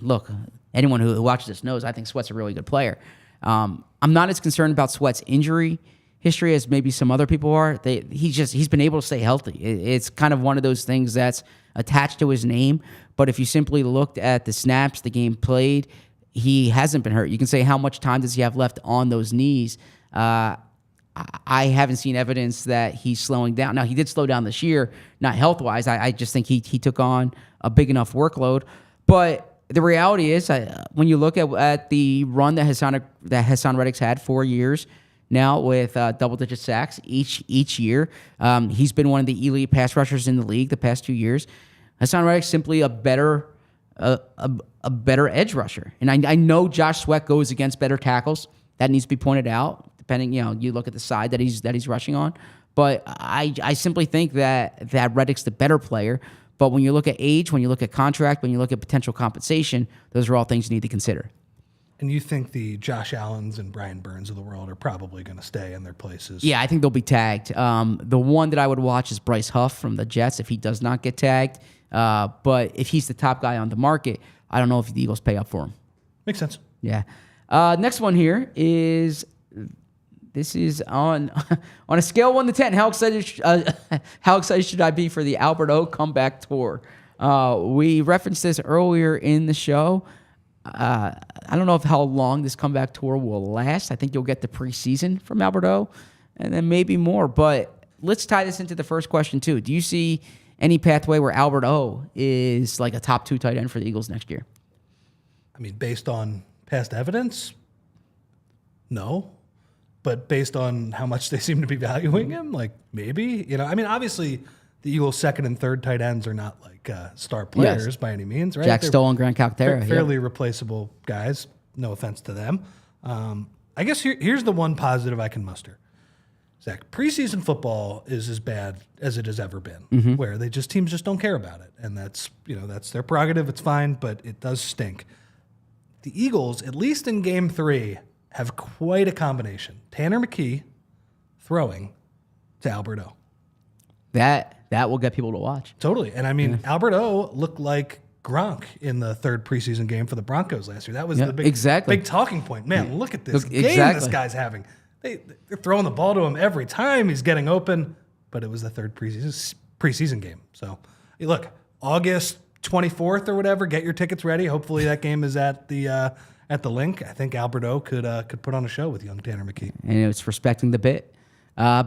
look, anyone who watches this knows I think Sweat's a really good player. I'm not as concerned about Sweat's injury history as maybe some other people are. He's been able to stay healthy. It's kind of one of those things that's attached to his name. But if you simply looked at the snaps, the game played, he hasn't been hurt. You can say how much time does he have left on those knees. I haven't seen evidence that he's slowing down. Now, he did slow down this year, not health-wise. I just think he took on a big enough workload. But the reality is, when you look at the run that Hassan Reddick's had 4 years now with double-digit sacks each year, he's been one of the elite pass rushers in the league the past 2 years. Hassan Reddick's simply a better edge rusher. And I know Josh Sweat goes against better tackles. That needs to be pointed out, depending, you look at the side that he's rushing on. But I simply think that Reddick's the better player. But when you look at age, when you look at contract, when you look at potential compensation, those are all things you need to consider. And you think the Josh Allens and Brian Burns of the world are probably going to stay in their places? Yeah, I think they'll be tagged. The one that I would watch is Bryce Huff from the Jets if he does not get tagged. But if he's the top guy on the market, I don't know if the Eagles pay up for him. Makes sense. Yeah. Next one here is, this is on a scale of 1 to 10. How excited should I be for the Albert O comeback tour? We referenced this earlier in the show. I don't know how long this comeback tour will last. I think you'll get the preseason from Albert O and then maybe more. But let's tie this into the first question too. Do you see any pathway where Albert O is like a top 2 tight end for the Eagles next year? I mean, based on past evidence, no. But based on how much they seem to be valuing him, like maybe. I mean, obviously the Eagles' second and third tight ends are not like star players by any means, right? Jack Stoll and Grant Calcaterra. Fairly replaceable guys. No offense to them. I guess here's the one positive I can muster. Zach, preseason football is as bad as it has ever been, where teams just don't care about it. And that's their prerogative. It's fine, but it does stink. The Eagles, at least in game 3, have quite a combination. Tanner McKee throwing to Albert O. That will get people to watch. Totally. And I mean, Albert O looked like Gronk in the third preseason game for the Broncos last year. That was the big talking point. Man, look at this game this guy's having. They're throwing the ball to him every time he's getting open, but it was the third preseason game. So, look, August 24th or whatever, get your tickets ready. Hopefully that game is at the link. I think Albert O could put on a show with young Tanner McKee. And it's respecting the bit.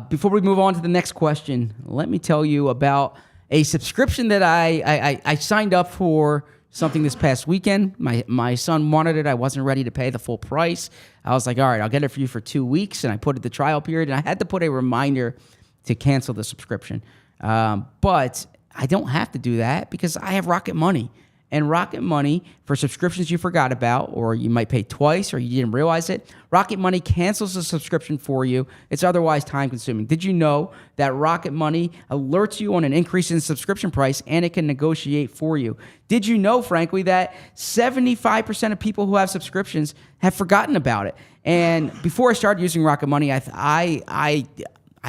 Before we move on to the next question, let me tell you about a subscription that I signed up for something this past weekend. My son wanted it. I wasn't ready to pay the full price. I was like, all right, I'll get it for you for 2 weeks. And I put it the trial period, and I had to put a reminder to cancel the subscription. But I don't have to do that because I have Rocket Money. And Rocket Money, for subscriptions you forgot about, or you might pay twice, or you didn't realize it, Rocket Money cancels the subscription for you. It's otherwise time-consuming. Did you know that Rocket Money alerts you on an increase in subscription price, and it can negotiate for you? Did you know, frankly, that 75% of people who have subscriptions have forgotten about it? And before I started using Rocket Money, I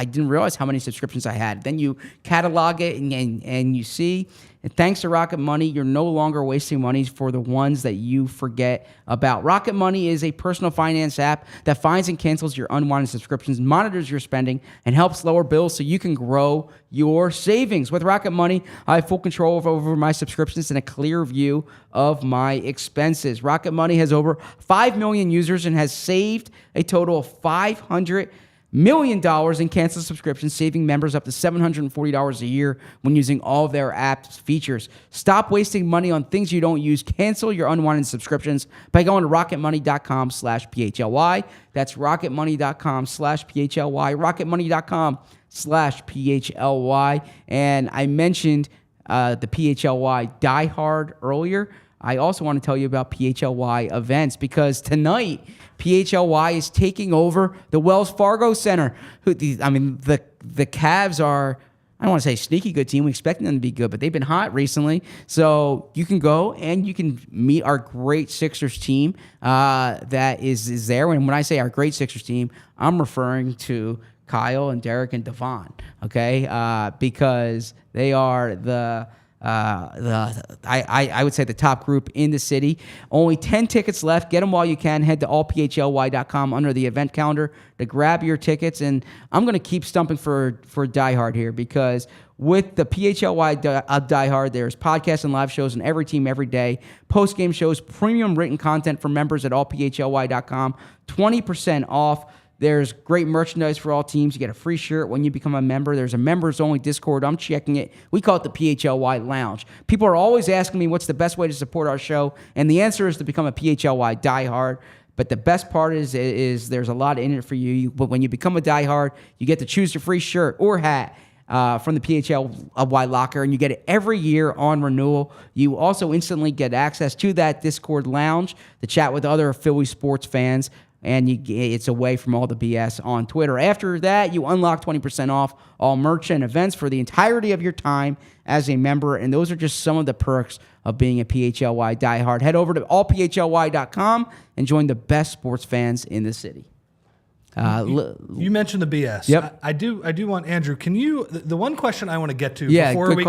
I didn't realize how many subscriptions I had. Then you catalog it and you see, and thanks to Rocket Money, you're no longer wasting money for the ones that you forget about. Rocket Money is a personal finance app that finds and cancels your unwanted subscriptions, monitors your spending, and helps lower bills so you can grow your savings. With Rocket Money, I have full control over my subscriptions and a clear view of my expenses. Rocket Money has over 5 million users and has saved a total of $500 million in canceled subscriptions, saving members up to $740 a year when using all of their app's features. Stop wasting money on things you don't use. Cancel your unwanted subscriptions by going to rocketmoney.com/PHLY. That's rocketmoney.com/PHLY. rocketmoney.com/PHLY. And I mentioned the PHLY Die Hard earlier. I also want to tell you about PHLY events because tonight PHLY is taking over the Wells Fargo Center. The Cavs are, I don't want to say a sneaky good team. We expect them to be good, but they've been hot recently. So you can go and you can meet our great Sixers team that is there. And when I say our great Sixers team, I'm referring to Kyle and Derek and Devon, okay? Because they are I would say the top group in the city. Only 10 tickets left. Get them while you can. Head to allphly.com under the event calendar to grab your tickets. And I'm going to keep stumping for Die Hard here because with the PHLY Die Hard, there's podcasts and live shows in every team every day, post-game shows, premium written content for members at allphly.com, 20% off. There's great merchandise for all teams. You get a free shirt when you become a member. There's a members-only Discord. I'm checking it. We call it the PHLY Lounge. People are always asking me what's the best way to support our show, and the answer is to become a PHLY diehard. But the best part is there's a lot in it for you. But when you become a diehard, you get to choose your free shirt or hat from the PHLY locker, and you get it every year on renewal. You also instantly get access to that Discord lounge to chat with other Philly sports fans. And it's away from all the BS on Twitter. After that, you unlock 20% off all merch and events for the entirety of your time as a member. And those are just some of the perks of being a PHLY diehard. Head over to allphly.com and join the best sports fans in the city. You mentioned the BS. Yep. I do want Andrew. Can you? The one question I want to get to before we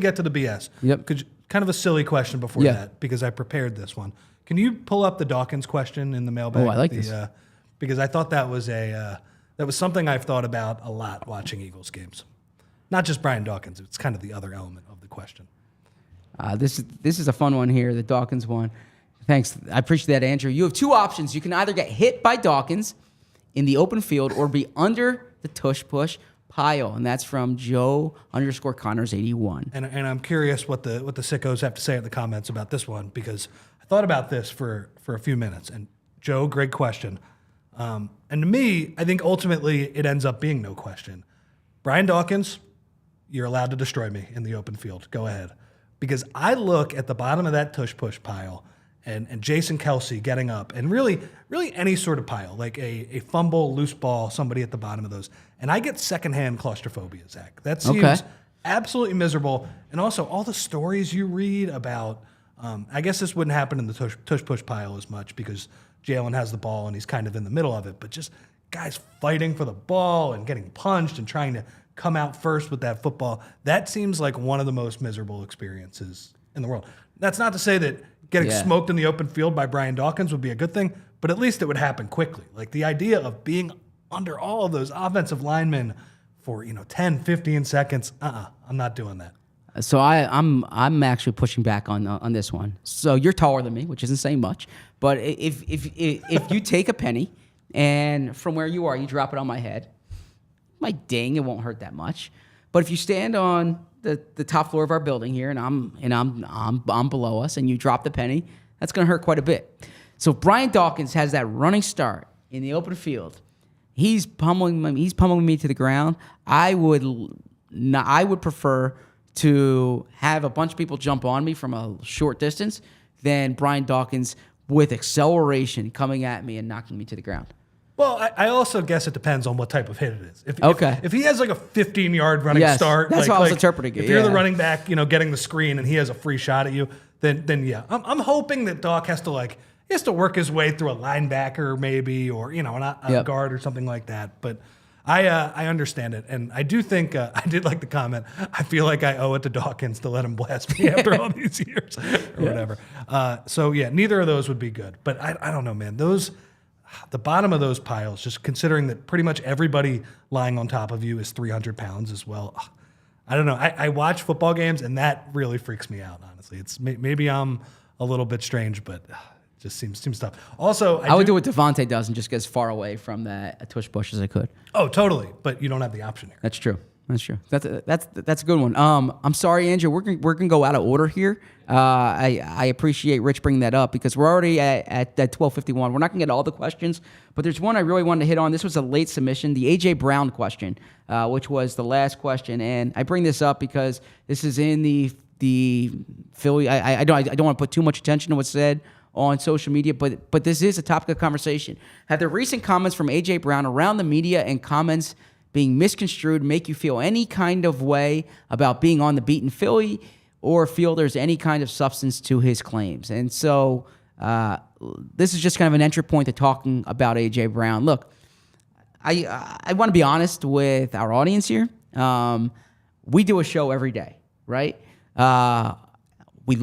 get to the BS. Yep. Kind of a silly question before that because I prepared this one. Can you pull up the Dawkins question in the mailbag? Oh, I like this. Because I thought that was something I've thought about a lot watching Eagles games. Not just Brian Dawkins. It's kind of the other element of the question. This is a fun one here, the Dawkins one. Thanks. I appreciate that, Andrew. You have two options. You can either get hit by Dawkins in the open field or be under the tush-push pile, and that's from Joe_Connors81. And I'm curious what the sickos have to say in the comments about this one because I thought about this for a few minutes. And Joe, great question. And to me, I think ultimately it ends up being no question. Brian Dawkins, you're allowed to destroy me in the open field. Go ahead. Because I look at the bottom of that tush-push pile and Jason Kelce getting up and really any sort of pile, like a fumble, loose ball, somebody at the bottom of those. And I get secondhand claustrophobia, Zach. That seems absolutely miserable. And also all the stories you read about, I guess this wouldn't happen in the tush-push pile as much because Jalen has the ball and he's kind of in the middle of it, but just guys fighting for the ball and getting punched and trying to come out first with that football. That seems like one of the most miserable experiences in the world. That's not to say that getting smoked in the open field by Brian Dawkins would be a good thing, but at least it would happen quickly. Like the idea of being under all of those offensive linemen for 10, 15 seconds, I'm not doing that. So I'm actually pushing back on this one. So you're taller than me, which isn't saying much, but if you take a penny and from where you are, you drop it on my head, my ding, it won't hurt that much. But if you stand on the top floor of our building here and I'm below us and you drop the penny, that's going to hurt quite a bit. So Brian Dawkins has that running start in the open field. He's pummeling me to the ground. I would prefer to have a bunch of people jump on me from a short distance than Brian Dawkins with acceleration coming at me and knocking me to the ground. Well, I also guess it depends on what type of hit it is. If he has like a 15-yard running start, that's how I was interpreting it. If you're the running back, getting the screen and he has a free shot at you, then yeah. I'm hoping that Doc has to work his way through a linebacker maybe or a guard or something like that. But I understand it, and I do think I did like the comment. I feel like I owe it to Dawkins to let him blast me after all these years or whatever. So yeah, neither of those would be good. But I don't know, man. The bottom of those piles, just considering that pretty much everybody lying on top of you is 300 pounds as well. I don't know. I watch football games, and that really freaks me out. Honestly, it's maybe I'm a little bit strange, but. Just seems tough. Also, I would do what Devontae does and just get as far away from that tush push as I could. Oh, totally. But you don't have the option here. That's true. That's a good one. I'm sorry, Andrew. We're gonna go out of order here. I appreciate Rich bringing that up because we're already at 12:51. We're not gonna get all the questions, but there's one I really wanted to hit on. This was a late submission, the AJ Brown question, which was the last question, and I bring this up because this is in the Philly. I don't want to put too much attention to what's said on social media, but this is a topic of conversation. Have the recent comments from A.J. Brown around the media and comments being misconstrued make you feel any kind of way about being on the beat in Philly or feel there's any kind of substance to his claims? And so this is just kind of an entry point to talking about A.J. Brown. Look, I want to be honest with our audience here. We do a show every day, right? We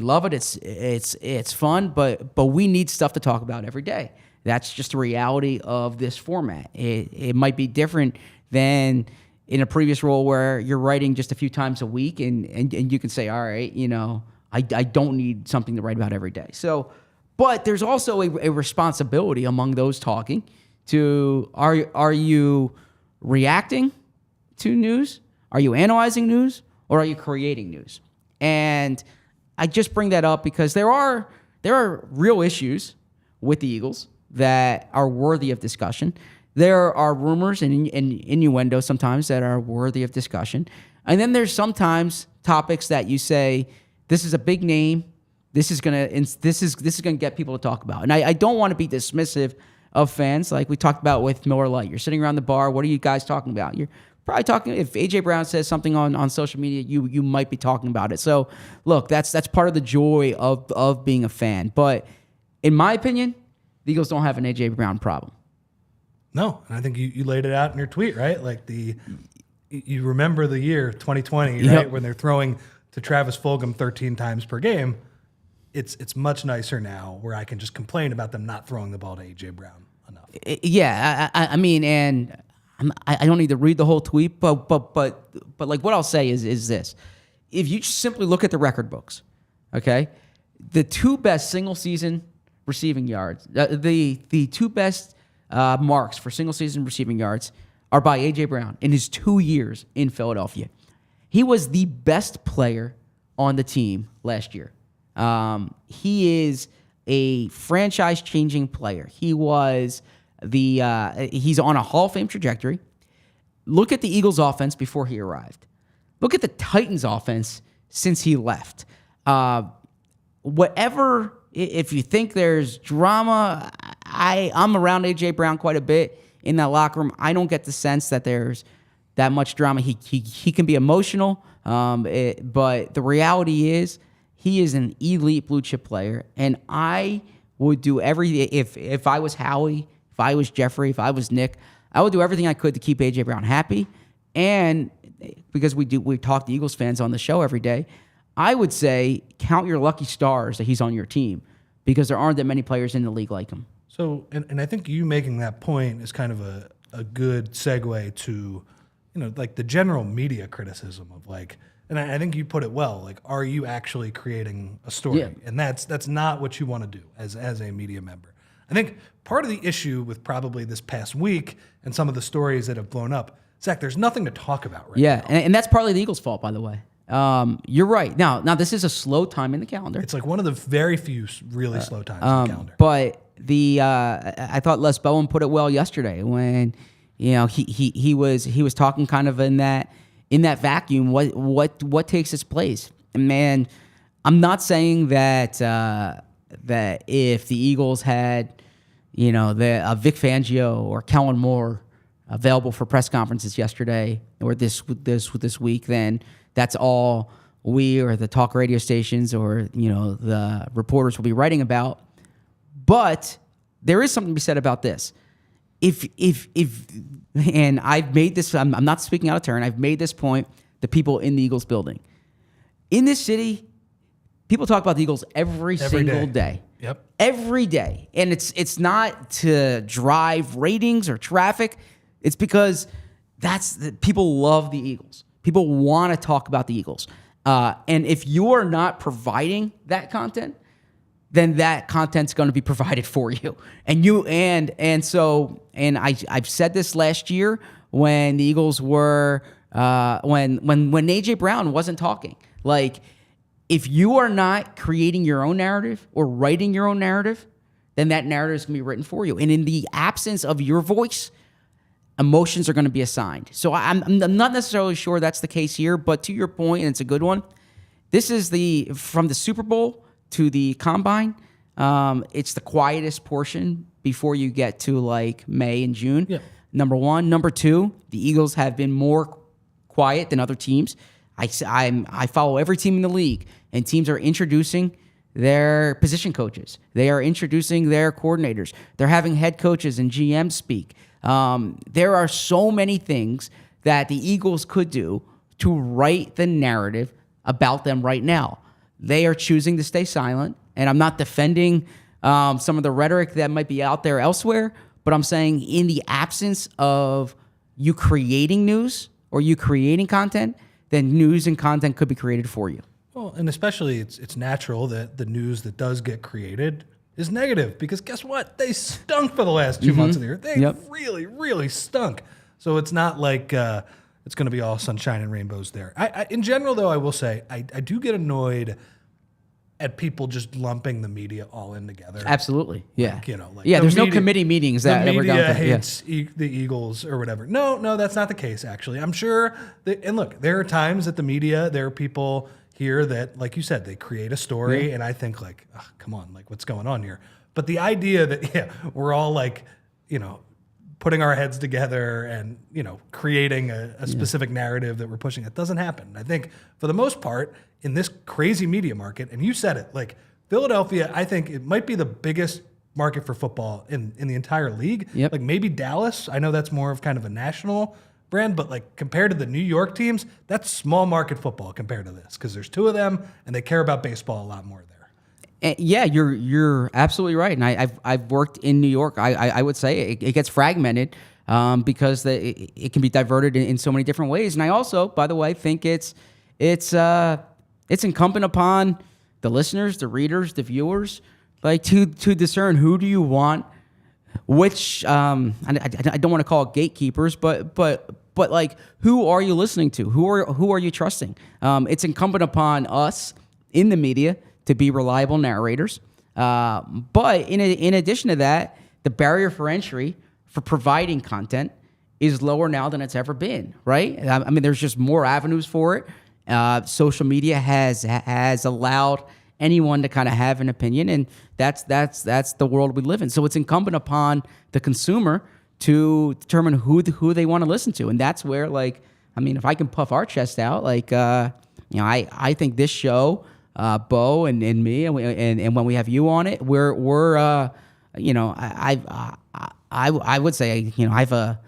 love it. It's fun, but we need stuff to talk about every day. That's just the reality of this format. It might be different than in a previous role where you're writing just a few times a week, and you can say, all right, I don't need something to write about every day. So, but there's also a responsibility among those talking to are you reacting to news? Are you analyzing news? Or are you creating news? And I just bring that up because there are real issues with the Eagles that are worthy of discussion. There are rumors and innuendo sometimes that are worthy of discussion. And then there's sometimes topics that you say, this is a big name. This is gonna get people to talk about. And I don't want to be dismissive of fans like we talked about with Miller Lite. You're sitting around the bar. What are you guys talking about? You're probably talking, if A.J. Brown says something on social media, you might be talking about it. So, look, that's part of the joy of being a fan. But in my opinion, the Eagles don't have an A.J. Brown problem. No, and I think you laid it out in your tweet, right? Like you remember the year 2020, right? Yep. When they're throwing to Travis Fulgham 13 times per game. It's much nicer now where I can just complain about them not throwing the ball to A.J. Brown enough. Yeah, I mean, and I don't need to read the whole tweet, but like what I'll say is this: if you just simply look at the record books, okay, the two best single season receiving yards, the two best marks for single season receiving yards are by A.J. Brown in his 2 years in Philadelphia. He was the best player on the team last year. He is a franchise-changing player. He was he's on a Hall of Fame trajectory. Look at the Eagles offense before he arrived. Look at the Titans offense since he left. If you think there's drama, I'm around A.J. Brown quite a bit in that locker room. I don't get the sense that there's that much drama. He can be emotional, but the reality is he is an elite blue chip player, and I would do everything. If I was Howie, if I was Jeffrey, if I was Nick, I would do everything I could to keep A.J. Brown happy. And because we talk to Eagles fans on the show every day, I would say count your lucky stars that he's on your team because there aren't that many players in the league like him. So, and I think you making that point is kind of a good segue to, like the general media criticism of like, and I think you put it well, like, are you actually creating a story? Yeah. And that's not what you want to do as a media member. I think part of the issue with probably this past week and some of the stories that have blown up, Zach, there's nothing to talk about right now. Yeah, and that's partly the Eagles' fault, by the way. You're right. Now this is a slow time in the calendar. It's like one of the very few really slow times in the calendar. But I thought Les Bowen put it well yesterday when he was talking kind of in that vacuum. What takes its place? And man, I'm not saying that if the Eagles had Vic Fangio or Kellen Moore available for press conferences yesterday or this week, then that's all we or the talk radio stations or the reporters will be writing about. But there is something to be said about this. if and I've made this, I'm not speaking out of turn. I've made this point to people in the Eagles building. In this city, people talk about the Eagles every single day. Yep. Every day. And it's not to drive ratings or traffic. It's because people love the Eagles. People want to talk about the Eagles. And if you're not providing that content, then that content's going to be provided for you. And I've said this last year when the Eagles were when AJ Brown wasn't talking. Like, if you are not creating your own narrative or writing your own narrative, then that narrative is going to be written for you. And in the absence of your voice, emotions are going to be assigned. So I'm not necessarily sure that's the case here, but to your point, and it's a good one, this is from the Super Bowl to the Combine, it's the quietest portion before you get to like May and June. Yeah. Number one. Number two, the Eagles have been more quiet than other teams. I follow every team in the league, and teams are introducing their position coaches. They are introducing their coordinators. They're having head coaches and GMs speak. There are so many things that the Eagles could do to write the narrative about them right now. They are choosing to stay silent, and I'm not defending some of the rhetoric that might be out there elsewhere, but I'm saying in the absence of you creating news or you creating content, then news and content could be created for you. Well, and especially it's natural that the news that does get created is negative, because guess what? They stunk for the last 2 months of the year. They really, really stunk. So it's not like it's going to be all sunshine and rainbows there. In general, though, I will say I do get annoyed at people just lumping the media all in together. Absolutely, yeah. Like there's no committee meetings that the we're going media to. hates the Eagles or whatever. No, that's not the case. Actually, I'm sure. And look, there are times that the media, there are people here that, like you said, they create a story, and I think like, oh, come on, like what's going on here? But the idea that we're all like, putting our heads together and creating a specific narrative that we're pushing, it doesn't happen. I think for the most part in this crazy media market, and you said it, like Philadelphia, I think it might be the biggest market for football in the entire league. Yep. Like maybe Dallas. I know that's more of kind of a national brand, but like compared to the New York teams, that's small market football compared to this, because there's two of them and they care about baseball a lot more there. Yeah, you're absolutely right, and I've worked in New York. I would say it gets fragmented because it can be diverted in so many different ways. And I also, by the way, think it's incumbent upon the listeners, the readers, the viewers, like to discern who do you want, which I don't want to call it gatekeepers, but like who are you listening to? Who are you trusting? It's incumbent upon us in the media to be reliable narrators. But in addition to that, the barrier for entry for providing content is lower now than it's ever been, right? I mean, there's just more avenues for it. Social media has allowed anyone to kind of have an opinion, and that's the world we live in. So it's incumbent upon the consumer to determine who they want to listen to, and that's where, like, I mean, if I can puff our chest out, like, I think this show, Bo and me, and when we have you on it, we're I would say, I have a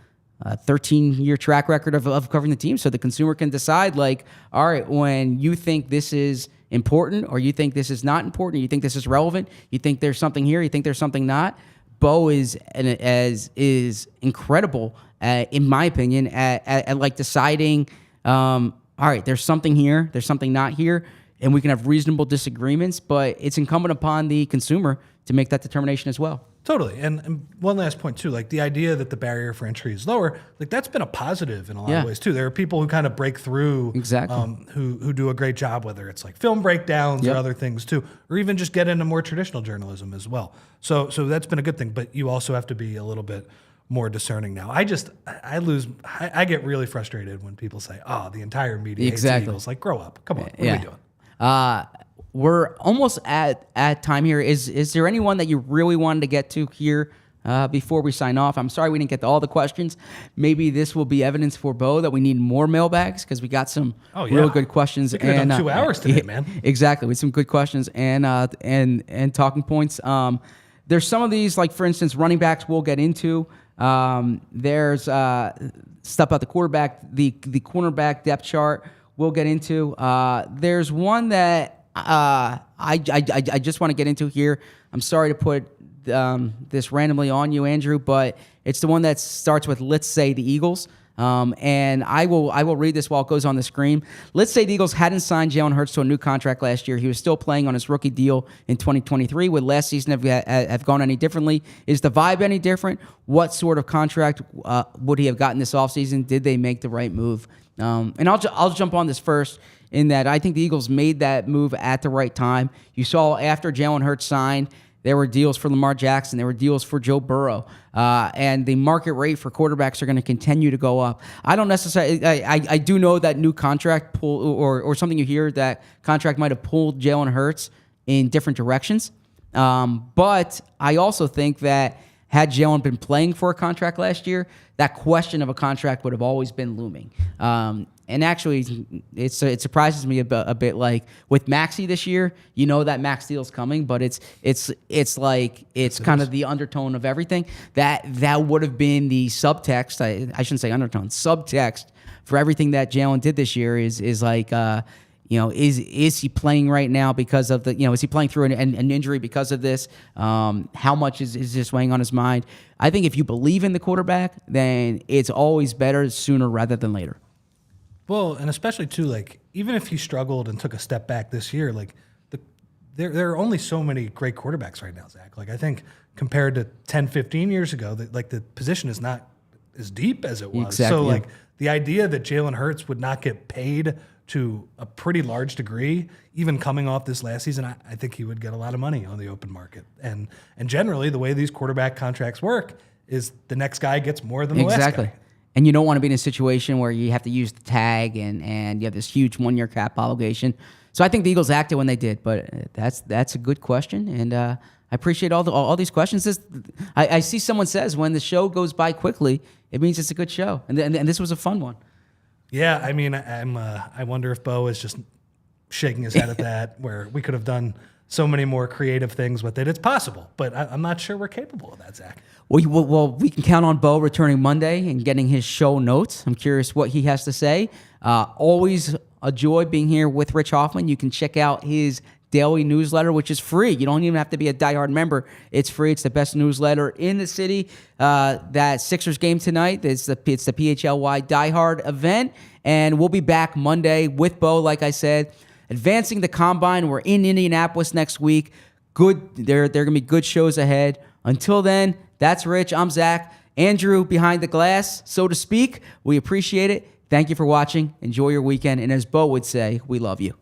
13-year track record of covering the team, so the consumer can decide, like, all right, when you think this is important, or you think this is not important, or you think this is relevant, you think there's something here, you think there's something not. Bo is incredible, in my opinion, at like deciding, all right, there's something here, there's something not here, and we can have reasonable disagreements, but it's incumbent upon the consumer to make that determination as well. Totally. And one last point too, like the idea that the barrier for entry is lower, like that's been a positive in a lot of ways too. There are people who kind of break through, who do a great job, whether it's like film breakdowns or other things too, or even just get into more traditional journalism as well. So that's been a good thing, but you also have to be a little bit more discerning now. I get really frustrated when people say, oh, the entire media hates the Eagles. Like, grow up. Come on. What are we doing? We're almost at time here. Is there anyone that you really wanted to get to here before we sign off? I'm sorry we didn't get to all the questions. Maybe this will be evidence for Bo that we need more mailbags, because we got some real good questions. We could have done 2 hours today, man. Exactly, with some good questions and talking points. There's some of these, like for instance, running backs we'll get into. There's stuff about the quarterback, the cornerback depth chart we'll get into. There's one that I just want to get into here. I'm sorry to put this randomly on you, Andrew, but it's the one that starts with "Let's say the Eagles." And I will read this while it goes on the screen. Let's say the Eagles hadn't signed Jalen Hurts to a new contract last year. He was still playing on his rookie deal in 2023. Would last season have gone any differently? Is the vibe any different? What sort of contract would he have gotten this offseason? Did they make the right move? And I'll jump on this first in that I think the Eagles made that move at the right time. You saw after Jalen Hurts signed, there were deals for Lamar Jackson. There were deals for Joe Burrow. And the market rate for quarterbacks are going to continue to go up. I don't necessarily... I do know that new contract pull or something you hear that contract might have pulled Jalen Hurts in different directions. But I also think that had Jalen been playing for a contract last year, that question of a contract would have always been looming. And actually, it surprises me a bit. Like with Maxey this year, you know that Max deal's coming, but it's kind of the undertone of everything. That would have been the subtext. I shouldn't say undertone. Subtext for everything that Jalen did this year is like, is he playing right now because of is he playing through an injury because of this? How much is this weighing on his mind? I think if you believe in the quarterback, then it's always better sooner rather than later. Well, and especially too, like even if he struggled and took a step back this year, like there are only so many great quarterbacks right now, Zach. Like I think compared to 10, 15 years ago, the position is not as deep as it was. Exactly, so yeah. like the idea that Jalen Hurts would not get paid to a pretty large degree, even coming off this last season, I think he would get a lot of money on the open market. And generally, the way these quarterback contracts work is the next guy gets more than the last guy. And you don't want to be in a situation where you have to use the tag and you have this huge 1-year cap obligation. So I think the Eagles acted when they did, but that's a good question, and I appreciate all these questions. I see someone says when the show goes by quickly, it means it's a good show, and this was a fun one. Yeah, I mean, I wonder if Bo is just shaking his head at that, where we could have done so many more creative things with it. It's possible, but I'm not sure we're capable of that, Zach. Well, we can count on Bo returning Monday and getting his show notes. I'm curious what he has to say. Always a joy being here with Rich Hoffman. You can check out his daily newsletter, which is free. You don't even have to be a diehard member. It's free. It's the best newsletter in the city. That Sixers game tonight, it's the PHLY diehard event, and we'll be back Monday with Bo, like I said, advancing the combine. We're in Indianapolis next week. Good. There are going to be good shows ahead. Until then, that's Rich. I'm Zach. Andrew behind the glass, so to speak. We appreciate it. Thank you for watching. Enjoy your weekend. And as Bo would say, we love you.